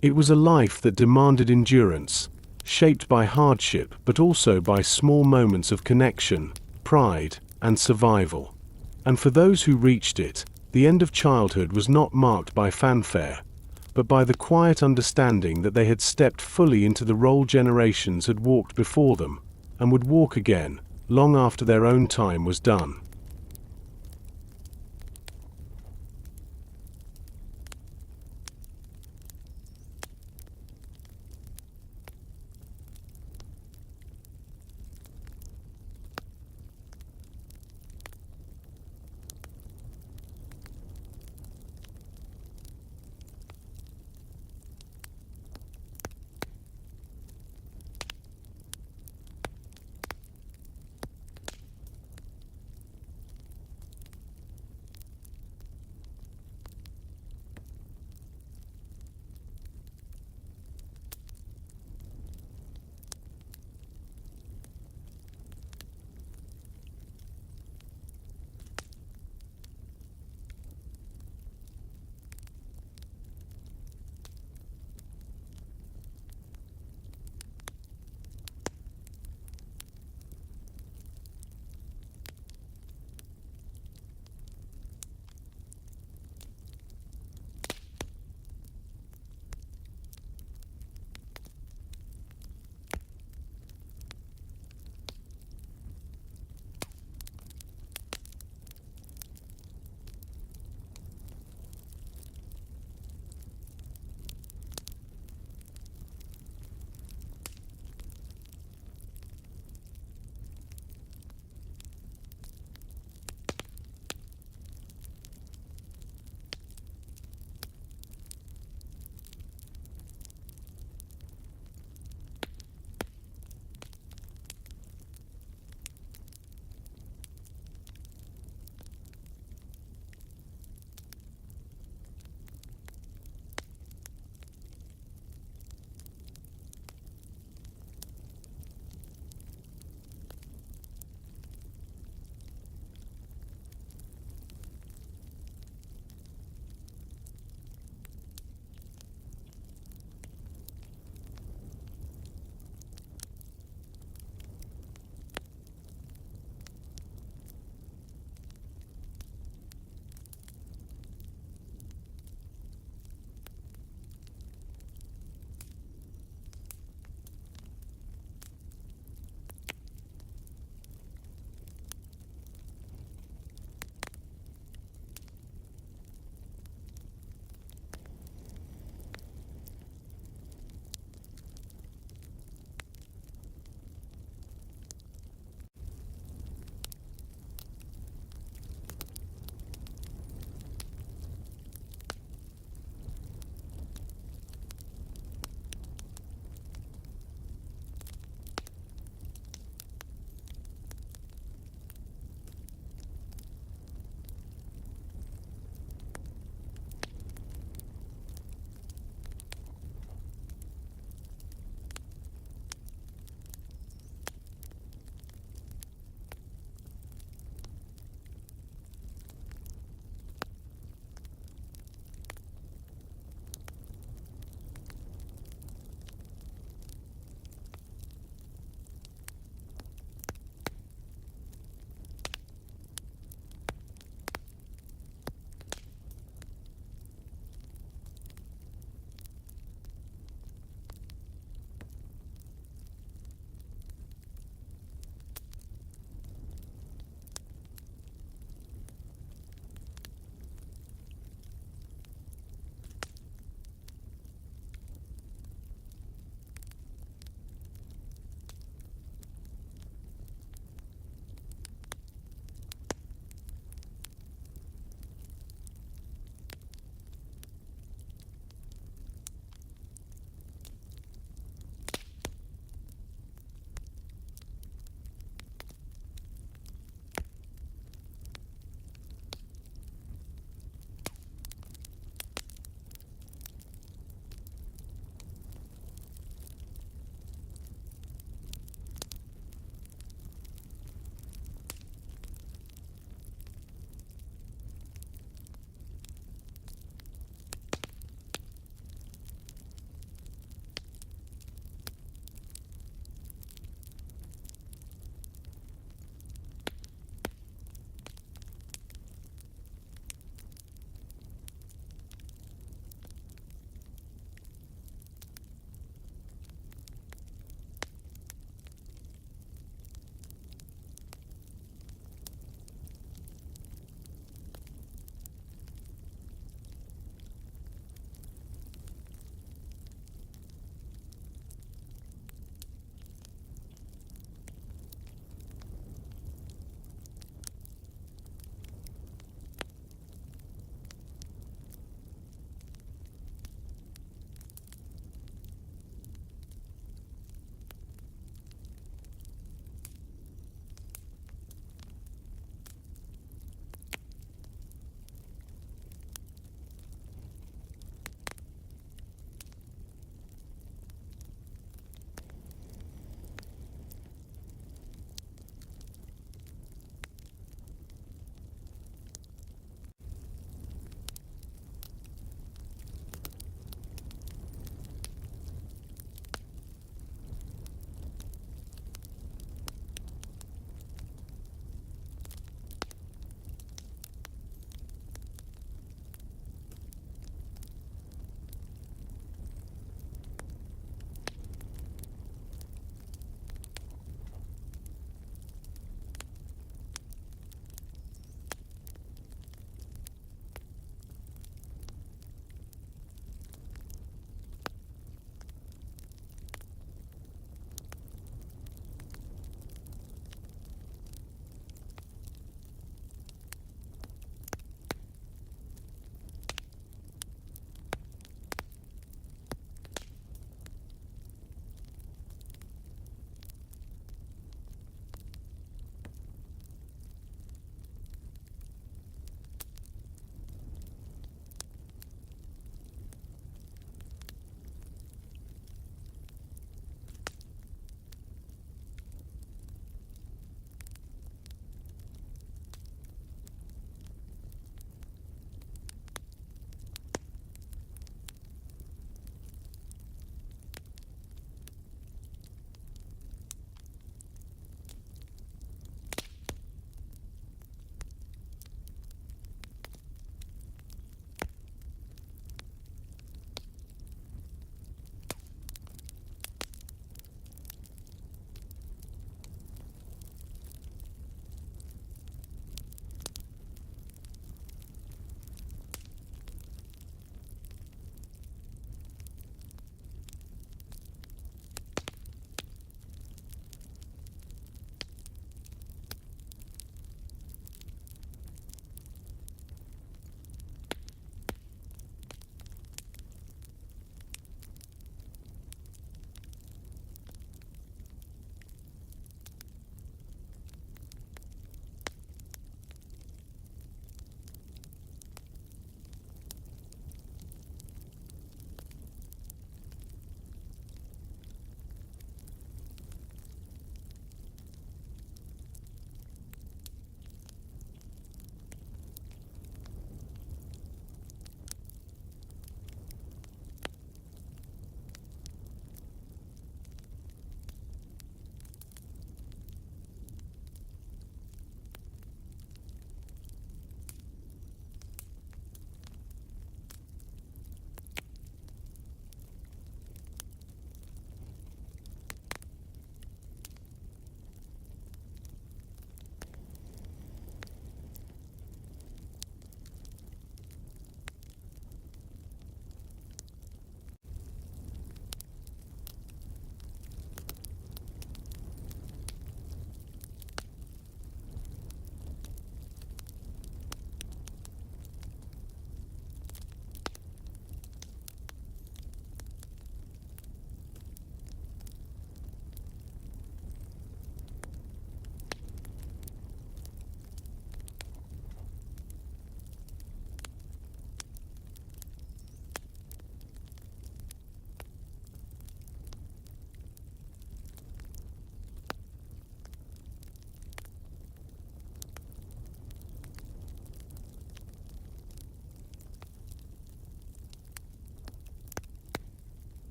Speaker 1: It was a life that demanded endurance, shaped by hardship but also by small moments of connection, pride, and survival. And for those who reached it, the end of childhood was not marked by fanfare, but by the quiet understanding that they had stepped fully into the role generations had walked before them, and would walk again, long after their own time was done.